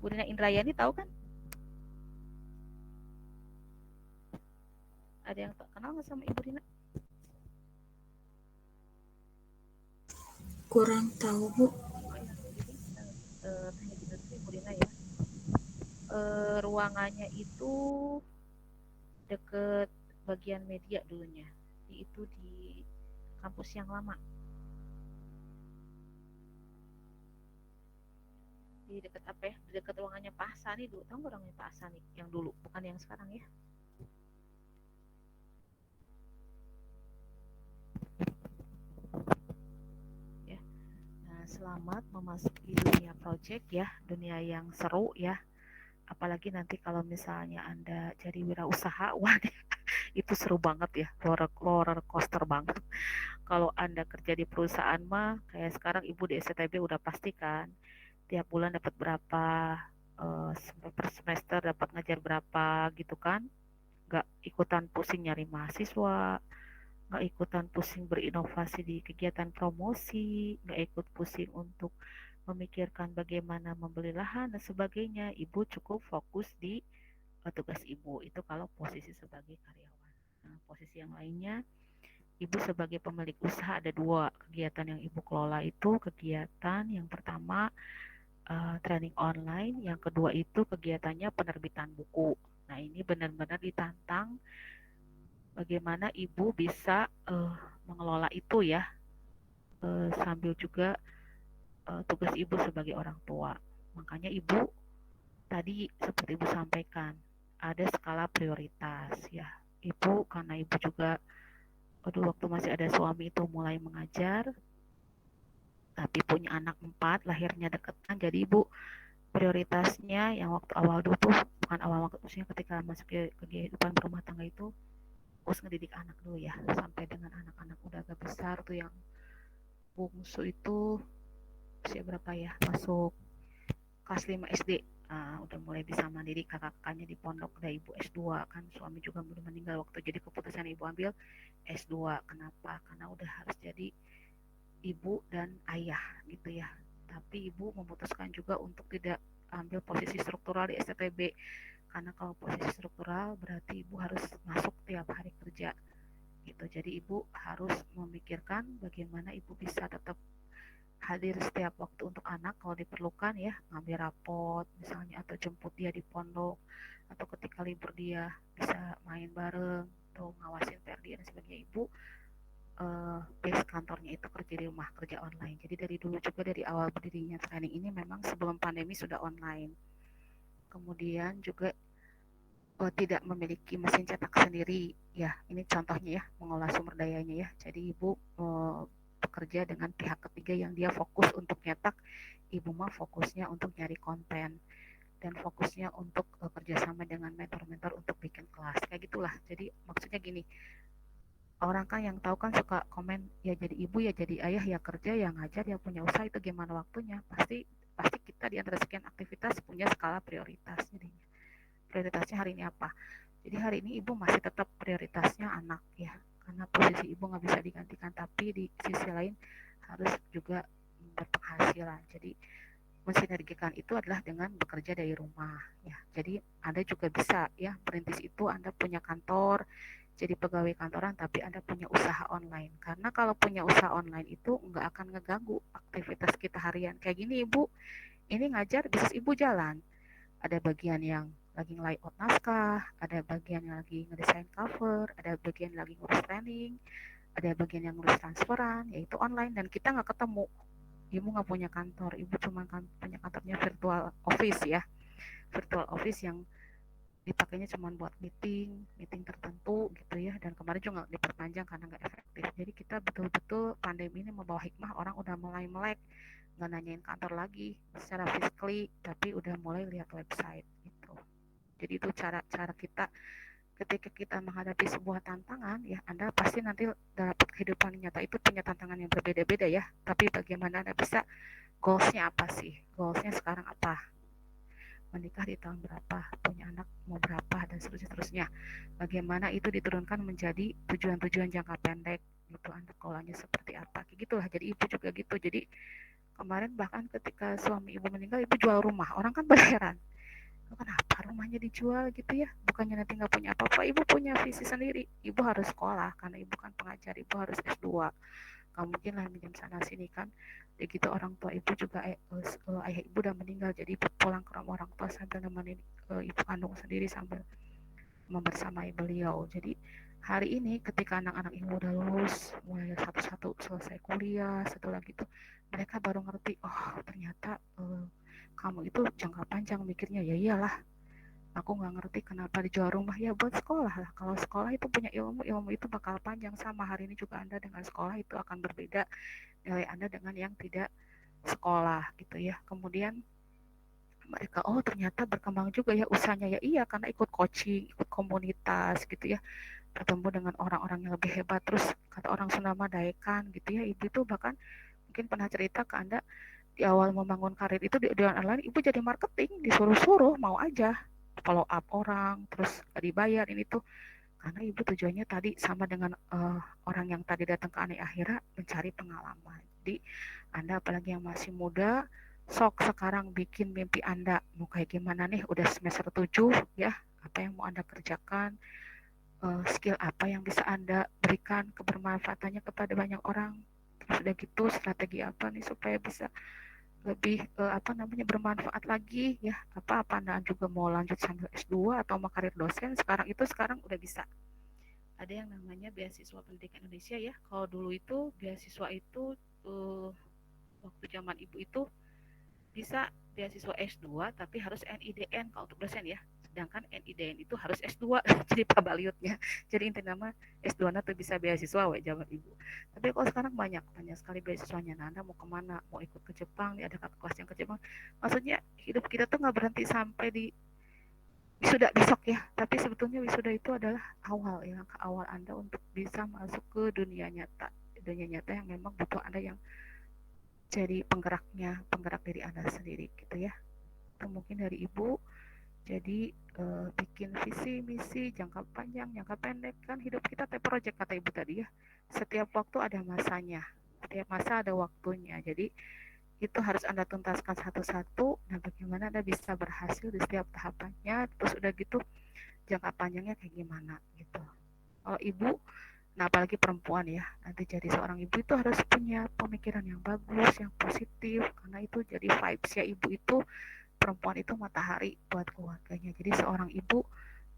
Burina Indrayani tahu kan? Ada yang kenal nggak sama Ibu Rina? Kurang tahu, Bu. Oh ya, jadi teknik industri Ibu Rina ya. Ruangannya itu deket bagian media dulunya. Itu di kampus yang lama. Di dekat apa ya? Di dekat ruangannya Pak Hasani dulu. Tahu nggak ruangannya Pak Hasani yang dulu, bukan yang sekarang ya? Ya. Nah, selamat memasuki dunia project ya, dunia yang seru ya. Apalagi nanti kalau misalnya Anda jadi wirausaha, wah itu seru banget ya, roller coaster banget. Kalau Anda kerja di perusahaan mah, kayak sekarang Ibu di STB udah pasti kan, tiap bulan dapat berapa, per semester dapat ngajar berapa gitu kan, nggak ikutan pusing nyari mahasiswa, nggak ikutan pusing berinovasi di kegiatan promosi, nggak ikut pusing untuk memikirkan bagaimana membeli lahan dan sebagainya. Ibu cukup fokus di tugas Ibu itu kalau posisi sebagai karyawan. Nah, posisi yang lainnya, Ibu sebagai pemilik usaha ada dua kegiatan yang Ibu kelola itu. Kegiatan yang pertama training online, yang kedua itu kegiatannya penerbitan buku. Nah ini benar-benar ditantang bagaimana Ibu bisa mengelola itu ya, sambil juga tugas Ibu sebagai orang tua. Makanya Ibu tadi seperti Ibu sampaikan, ada skala prioritas ya. Ibu karena Ibu juga waktu masih ada suami itu mulai mengajar, tapi punya anak 4, lahirnya deketan, jadi Ibu prioritasnya yang waktu awal dulu tuh, bukan awal waktu maksudnya ketika masuk ke kehidupan berumah tangga itu, fokus ngedidik anak dulu ya, sampai dengan anak-anak udah agak besar tuh, yang bungsu itu usia berapa ya, masuk kelas 5 SD. Udah mulai bisa mandiri, kakak-kakaknya di pondok, udah Ibu S2 kan, suami juga belum meninggal waktu jadi keputusan Ibu ambil S2. Kenapa? Karena udah harus jadi ibu dan ayah gitu ya. Tapi Ibu memutuskan juga untuk tidak ambil posisi struktural di STB, karena kalau posisi struktural berarti Ibu harus masuk tiap hari kerja gitu. Jadi Ibu harus memikirkan bagaimana Ibu bisa tetap hadir setiap waktu untuk anak kalau diperlukan ya, ngambil rapot misalnya atau jemput dia di pondok atau ketika libur dia bisa main bareng atau ngawasin PR dia dan sebagainya. Ibu base kantornya itu kerja di rumah, kerja online. Jadi dari dulu juga dari awal berdirinya training ini memang sebelum pandemi sudah online. Kemudian juga tidak memiliki mesin cetak sendiri. Ya, ini contohnya ya, mengolah sumber dayanya ya. Jadi Ibu bekerja dengan pihak ketiga yang dia fokus untuk nyetak, Ibu mah fokusnya untuk nyari konten dan fokusnya untuk kerjasama dengan mentor-mentor untuk bikin kelas. Kayak gitulah. Jadi maksudnya gini, orang kan yang tahu kan suka komen, ya jadi ibu, ya jadi ayah, ya kerja, ya ngajar, ya punya usaha, itu gimana waktunya? Pasti kita di antara sekian aktivitas punya skala prioritas. Jadinya prioritasnya hari ini apa? Jadi hari ini ibu masih tetap prioritasnya anak ya, karena posisi ibu nggak bisa digantikan, tapi di sisi lain harus juga berpenghasilan. Jadi mensinergikan itu adalah dengan bekerja dari rumah ya. Jadi Anda juga bisa ya merintis itu, Anda punya kantor, jadi pegawai kantoran tapi Anda punya usaha online. Karena kalau punya usaha online itu nggak akan ngeganggu aktivitas kita harian. Kayak gini Ibu, ini ngajar, bisnis Ibu jalan. Ada bagian yang lagi layout naskah, ada bagian yang lagi ngedesain cover, ada bagian lagi ngurus training, ada bagian yang ngurus transferan, yaitu online, dan kita nggak ketemu. Ibu nggak punya kantor, Ibu cuma punya kantornya virtual office ya, virtual office yang dipakainya cuma buat meeting tertentu gitu ya, dan kemarin juga diperpanjang karena nggak efektif. Jadi kita betul-betul pandemi ini membawa hikmah, orang udah mulai melek, nggak nanyain kantor lagi secara physically, tapi udah mulai lihat website gitu. Jadi itu cara kita ketika kita menghadapi sebuah tantangan ya, Anda pasti nanti dalam kehidupan nyata itu punya tantangan yang berbeda-beda ya, tapi bagaimana Anda bisa, goalsnya apa sih, goalsnya sekarang apa, menikah di tahun berapa, punya anak mau berapa, dan seterusnya. Bagaimana itu diturunkan menjadi tujuan-tujuan jangka pendek gitu, Anda polanya seperti apa, kayak gitulah. Jadi ibu juga gitu. Jadi kemarin bahkan ketika suami ibu meninggal, ibu jual rumah. Orang kan berheran, kenapa rumahnya dijual gitu ya, bukannya nanti nggak punya apa-apa. Ibu punya visi sendiri, ibu harus sekolah karena ibu kan pengajar, ibu harus S2, nggak mungkin lah minjem sana sini kan. Begitu orang tua ibu juga ayah ibu udah meninggal, jadi ibu pulang ke rumah orang tua sambil nemenin ibu kandung sendiri sambil membersamai beliau. Jadi hari ini ketika anak-anak ibu udah lulus, mulai satu-satu selesai kuliah, setelah gitu mereka baru ngerti, oh ternyata kamu itu jangka panjang mikirnya. Ya iyalah, aku nggak ngerti kenapa dijual rumah, ya buat sekolah lah. Kalau sekolah itu punya ilmu itu bakal panjang. Sama hari ini juga Anda dengan sekolah itu akan berbeda nilai Anda dengan yang tidak sekolah gitu ya. Kemudian mereka, oh ternyata berkembang juga ya usahanya. Ya iya, karena ikut coaching, ikut komunitas gitu ya, bertemu dengan orang-orang yang lebih hebat. Terus kata orang Sunda Madaikan gitu ya, ibu itu bahkan mungkin pernah cerita ke Anda, di awal membangun karir itu di online, ibu jadi marketing, disuruh-suruh mau aja follow up orang, terus gak dibayar ini tuh, karena ibu tujuannya tadi sama dengan orang yang tadi datang ke Aneh Akhira, mencari pengalaman. Jadi Anda apalagi yang masih muda, sok sekarang bikin mimpi Anda mau kayak gimana nih, udah semester 7 ya, apa yang mau Anda kerjakan, skill apa yang bisa Anda berikan kebermanfaatannya kepada banyak orang. Terus udah gitu strategi apa nih supaya bisa lebih bermanfaat lagi ya. Apa Anda juga mau lanjut sambil S2 atau mau karir dosen, sekarang udah bisa. Ada yang namanya beasiswa pendidikan Indonesia ya. Kalau dulu itu beasiswa itu waktu zaman ibu itu bisa beasiswa S2 tapi harus NIDN kalau untuk dosen ya. Sedangkan NIDN itu harus S2 jadi pabaliutnya. Jadi intinya nama S2 tuh bisa beasiswa zaman ibu. Tapi kalau sekarang banyak sekali beasiswanya. Nah, Anda mau kemana? Mau ikut ke Jepang, ada kelas yang ke Jepang. Maksudnya hidup kita tuh nggak berhenti sampai di wisuda besok ya. Tapi sebetulnya wisuda itu adalah awal ya, langkah awal Anda untuk bisa masuk ke dunia nyata. Dunia nyata yang memang butuh Anda yang jadi penggerak diri Anda sendiri gitu ya. Itu mungkin dari ibu. Jadi bikin visi misi jangka panjang, jangka pendek, kan hidup kita project kata ibu tadi ya. Setiap waktu ada masanya, setiap masa ada waktunya. Jadi itu harus Anda tuntaskan satu-satu. Nah, bagaimana Anda bisa berhasil di setiap tahapannya, terus udah gitu jangka panjangnya kayak gimana gitu. Kalau ibu Nah, apalagi perempuan ya, nanti jadi seorang ibu itu harus punya pemikiran yang bagus, yang positif, karena itu jadi vibes ya, ibu itu, perempuan itu matahari buat keluarganya. Jadi seorang ibu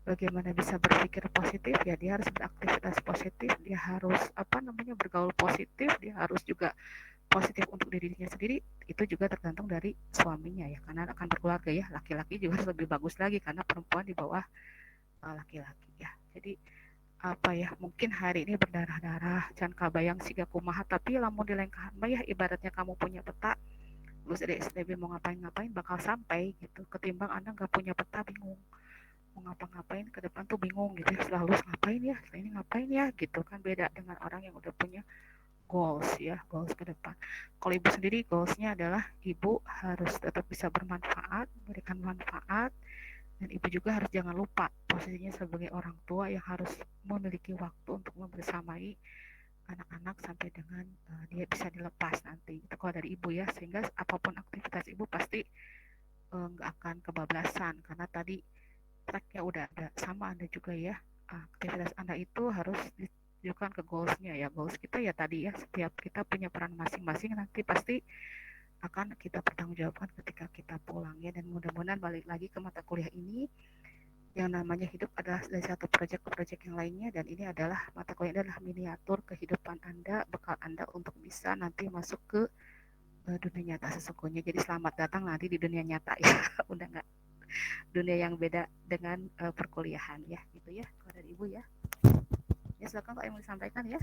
bagaimana bisa berpikir positif ya, dia harus beraktivitas positif, dia harus bergaul positif, dia harus juga positif untuk dirinya sendiri. Itu juga tergantung dari suaminya ya, karena akan berkeluarga ya, laki-laki juga harus lebih bagus lagi karena perempuan di bawah laki-laki ya. Jadi mungkin hari ini berdarah-darah jangan kabayang siga kumaha, tapi lamun di lengkahan mah ya ibaratnya kamu punya peta lulus dari STB mau ngapain-ngapain bakal sampai gitu, ketimbang Anda nggak punya peta bingung mau ngapa-ngapain ke depan tuh bingung gitu ya, setelah lulus ngapain ya, setelah ini ngapain ya gitu kan, beda dengan orang yang udah punya goals ya, goals ke depan. Kalau ibu sendiri goalsnya adalah ibu harus tetap bisa bermanfaat, memberikan manfaat, dan ibu juga harus jangan lupa posisinya sebagai orang tua yang harus memiliki waktu untuk membersamai anak-anak sampai dengan dia bisa dilepas nanti. Itu kalau dari ibu ya, sehingga apapun aktivitas ibu pasti nggak akan kebablasan karena tadi tracknya udah ada. Sama Anda juga ya, aktivitas Anda itu harus ditujukan ke goalsnya ya. Goals kita ya tadi ya, setiap kita punya peran masing-masing, nanti pasti akan kita pertanggungjawabkan ketika kita pulang ya. Dan mudah-mudahan balik lagi ke mata kuliah ini, yang namanya hidup adalah dari satu proyek ke proyek yang lainnya, dan ini adalah mata kuliah adalah miniatur kehidupan Anda, bekal Anda untuk bisa nanti masuk ke dunia nyata sesungguhnya. Jadi selamat datang nanti di dunia nyata ya. Udah nggak dunia yang beda dengan perkuliahan ya, gitu ya kalau dari ibu ya. Ya silakan Kak yang mau disampaikan ya.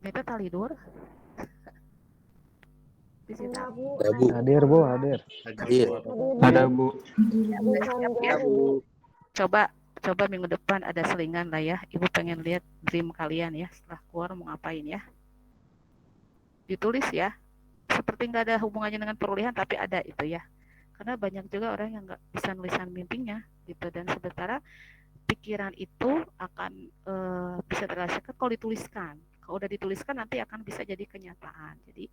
Beta talidur. Di situ. Enggak, Bu. Ya, Bu. Hadir, Bu, hadir. Hadir, Ada Bu. bukan Ya, Bu. coba minggu depan ada selingan lah ya. Ibu pengen lihat dream kalian ya, setelah keluar mau ngapain ya. Ditulis ya. Seperti nggak ada hubungannya dengan perulihan, tapi ada itu ya. Karena banyak juga orang yang nggak bisa nulisan mimpinya gitu, dan sementara pikiran itu akan bisa terhasilkan kalau dituliskan. Kalau udah dituliskan nanti akan bisa jadi kenyataan. Jadi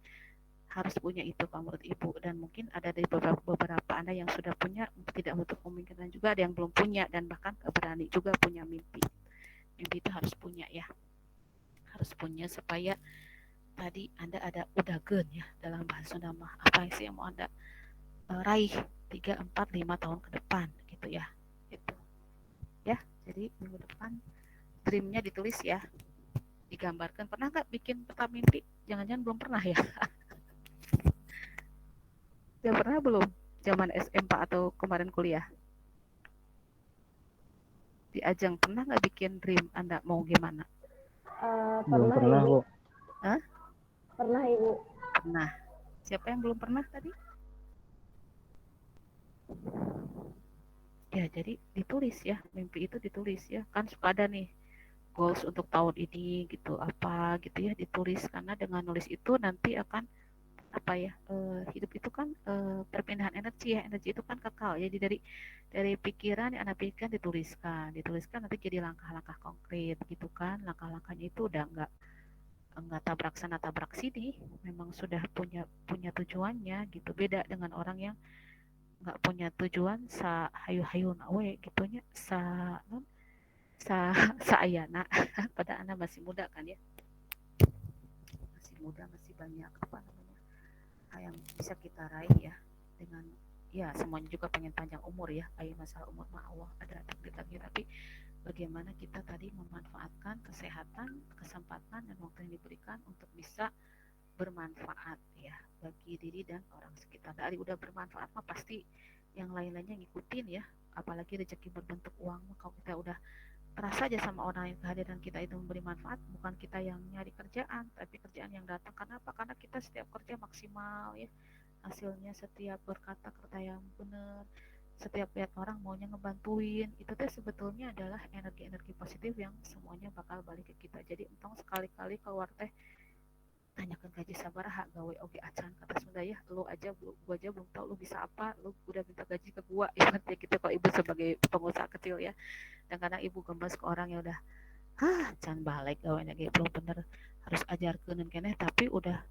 harus punya itu kalau menurut ibu, dan mungkin ada dari beberapa Anda yang sudah punya, tidak untuk kemungkinan juga ada yang belum punya, dan bahkan berani juga punya mimpi. Mimpi itu harus punya ya, harus punya supaya tadi Anda ada udageun ya, dalam bahasa Sunda mah apa sih yang mau Anda raih 3, 4, 5 tahun ke depan gitu ya, gitu ya. Jadi minggu depan dreamnya ditulis ya, digambarkan. Pernah nggak bikin peta mimpi? Jangan-jangan belum pernah ya. Udah pernah belum? Zaman SMA atau kemarin kuliah? Di Ajang pernah nggak bikin dream Anda mau gimana? Belum pernah, Ibu. Bu. Hah? Pernah, Ibu. Pernah. Siapa yang belum pernah tadi? Ya, jadi ditulis ya, mimpi itu ditulis ya. Kan suka ada nih goals untuk tahun ini gitu, apa gitu ya, ditulis. Karena dengan nulis itu nanti akan hidup itu kan perpindahan energi ya, energi itu kan kekal ya. Jadi dari pikiran yang Anda pikirkan dituliskan nanti jadi langkah-langkah konkret gitu kan. Langkah-langkahnya itu udah nggak tabrak sana tabrak sini, memang sudah punya tujuannya gitu. Beda dengan orang yang nggak punya tujuan, sa hayu-hayu nawe gitunya, saayana. Pada Anda masih muda kan ya, masih muda, masih banyak yang bisa kita raih ya, dengan ya semuanya juga pengen panjang umur ya. Masalah umur mah Allah ada takdir, tapi bagaimana kita tadi memanfaatkan kesehatan, kesempatan, dan waktu yang diberikan untuk bisa bermanfaat ya bagi diri dan orang sekitar. Dari udah bermanfaat mah pasti yang lain-lainnya ngikutin ya. Apalagi rezeki berbentuk uang, kalau kita udah terasa aja sama orang yang kehadiran kita itu memberi manfaat, bukan kita yang nyari kerjaan, tapi kerjaan yang datang. Kenapa? Karena kita setiap kerja maksimal ya, hasilnya setiap berkata-kata yang benar, setiap lihat orang maunya ngebantuin, itu teh sebetulnya adalah energi-energi positif yang semuanya bakal balik ke kita. Jadi entong sekali-kali keluar teh tanyakan gaji sabaraha gawe oge acan kata Sunda ya, lu aja gua aja belum tahu lu bisa apa, lu udah minta gaji ke gua ibaratnya gitu. Kalau ibu sebagai pengusaha kecil ya, dan kadang ibu gemes ke orang yang udah can balik gawanya gitu, belum bener harus ajarkeun keneh, tapi udah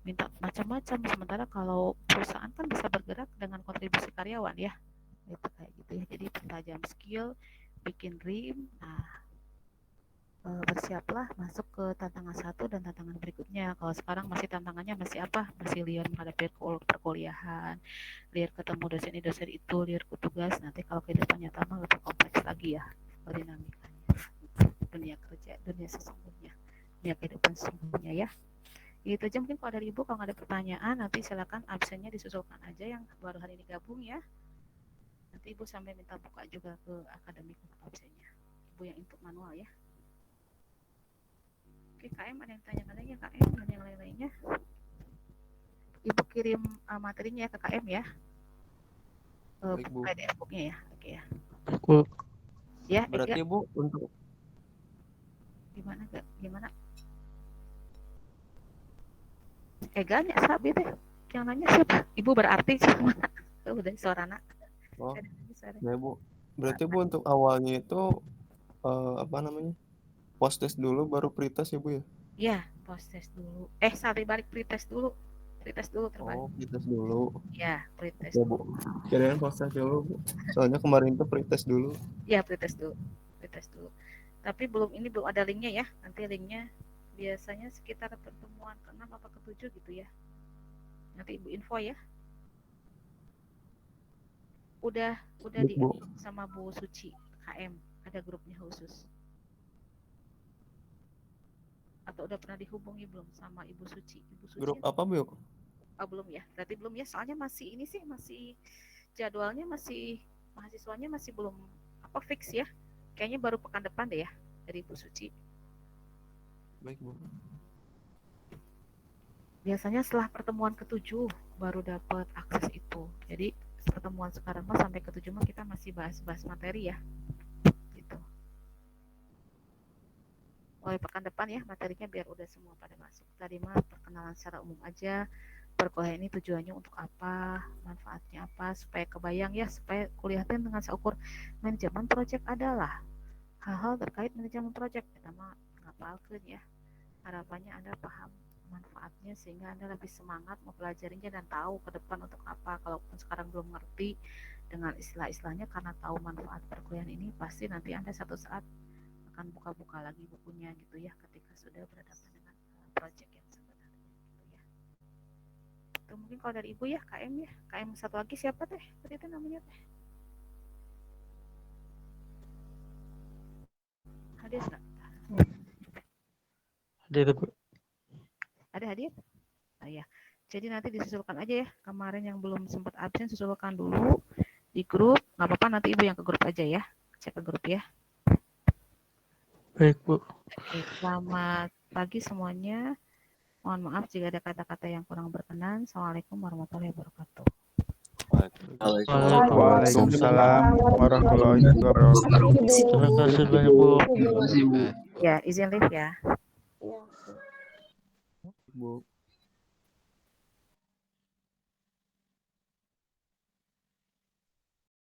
minta macam-macam. Sementara kalau perusahaan kan bisa bergerak dengan kontribusi karyawan ya, Itu kayak gitu ya. Jadi pertajam skill, bikin rim. Nah, bersiaplah masuk ke tantangan 1 dan tantangan berikutnya. Kalau sekarang masih tantangannya masih apa? Masih liar menghadapi perkuliahan, liar ketemu dosen ini dosen itu, liar ke tugas. Nanti kalau kehidupan nyata mah lebih kompleks lagi ya dinamikanya. Dunia kerja, dunia sesungguhnya, dunia kehidupan sesungguhnya ya. Itu aja mungkin kalau dari Ibu. Kalau nggak ada pertanyaan nanti silakan absennya disusulkan aja yang baru hari ini gabung ya. Nanti Ibu sampai minta buka juga ke akademik untuk absennya. Ibu yang input manual ya. Oke, KM ada yang tanya lagi ya, KM dan yang lain-lainnya. Ibu kirim materinya ya ke KM ya. Baik, Bu. PDF booknya ya. Oke ya. Bu, Ya, Berarti Ega, Bu untuk gimana Kak? Gimana? Ega nya sabi teh. Yang nanya siapa? Ibu berarti cuma udah suara anak. oh, Ada lagi suara. ya Bu. Berarti Bu untuk awalnya itu apa namanya? Post test dulu baru pretest ya Bu ya? Ya, post test dulu. Sorry, balik pretest dulu. Pretest dulu terbalik. Oh, pretest dulu. Ya, pretest Ya dulu. Bu. Kirain post test dulu Bu. Soalnya kemarin tuh pretest dulu. Ya, pretest dulu. Pretest dulu. Tapi belum ada linknya ya. Nanti linknya biasanya sekitar pertemuan ke-6 apa ke-7 gitu ya. Nanti Ibu info ya. Udah Baik, di Bu. sama Bu Suci KM, ada grupnya khusus. Atau udah pernah dihubungi belum sama Ibu Suci? Ibu Suci Grup apa Bu? belum ya? Berarti belum ya. Soalnya masih ini sih masih jadwalnya masih mahasiswanya masih belum apa fix ya. Kayaknya baru pekan depan deh ya dari Ibu Suci. Baik Bu. Biasanya setelah pertemuan ke-7 baru dapat akses itu. Jadi pertemuan sekarang mah sampai ke-7 mah kita masih bahas-bahas materi ya. Gitu. Mulai pekan depan ya materinya biar udah semua pada masuk. Tadi mah perkenalan secara umum aja. Perkuliahan ini tujuannya untuk apa, manfaatnya apa, supaya kebayang ya, supaya kuliahnya dengan seukur manajemen proyek adalah hal-hal terkait manajemen proyek. Kita mah ngapalkeun ya. Harapannya Anda paham manfaatnya sehingga Anda lebih semangat mempelajarinya dan tahu ke depan untuk apa. Kalaupun sekarang belum ngerti dengan istilah-istilahnya, karena tahu manfaat perkuliahan ini, pasti nanti Anda satu saat akan buka-buka lagi bukunya gitu ya ketika sudah berhadapan dengan proyek yang sebenarnya gitu ya. Itu mungkin kalau dari Ibu ya, KM ya. KM satu lagi siapa teh? Tadi itu namanya teh. Hadir nggak? hadir Bu. Ada hadir? Oh, ya. Jadi nanti disusulkan aja ya. Kemarin yang belum sempat absen susulkan dulu di grup. Nggak apa-apa, nanti Ibu yang ke grup aja ya. Cek ke grup ya. Baik Bu. Oke, selamat pagi semuanya. Mohon maaf jika ada kata-kata yang kurang berkenan. Assalamualaikum warahmatullahi wabarakatuh. Waalaikumsalam warahmatullahi wabarakatuh. Terima kasih banyak Bu. Ya, izin live ya.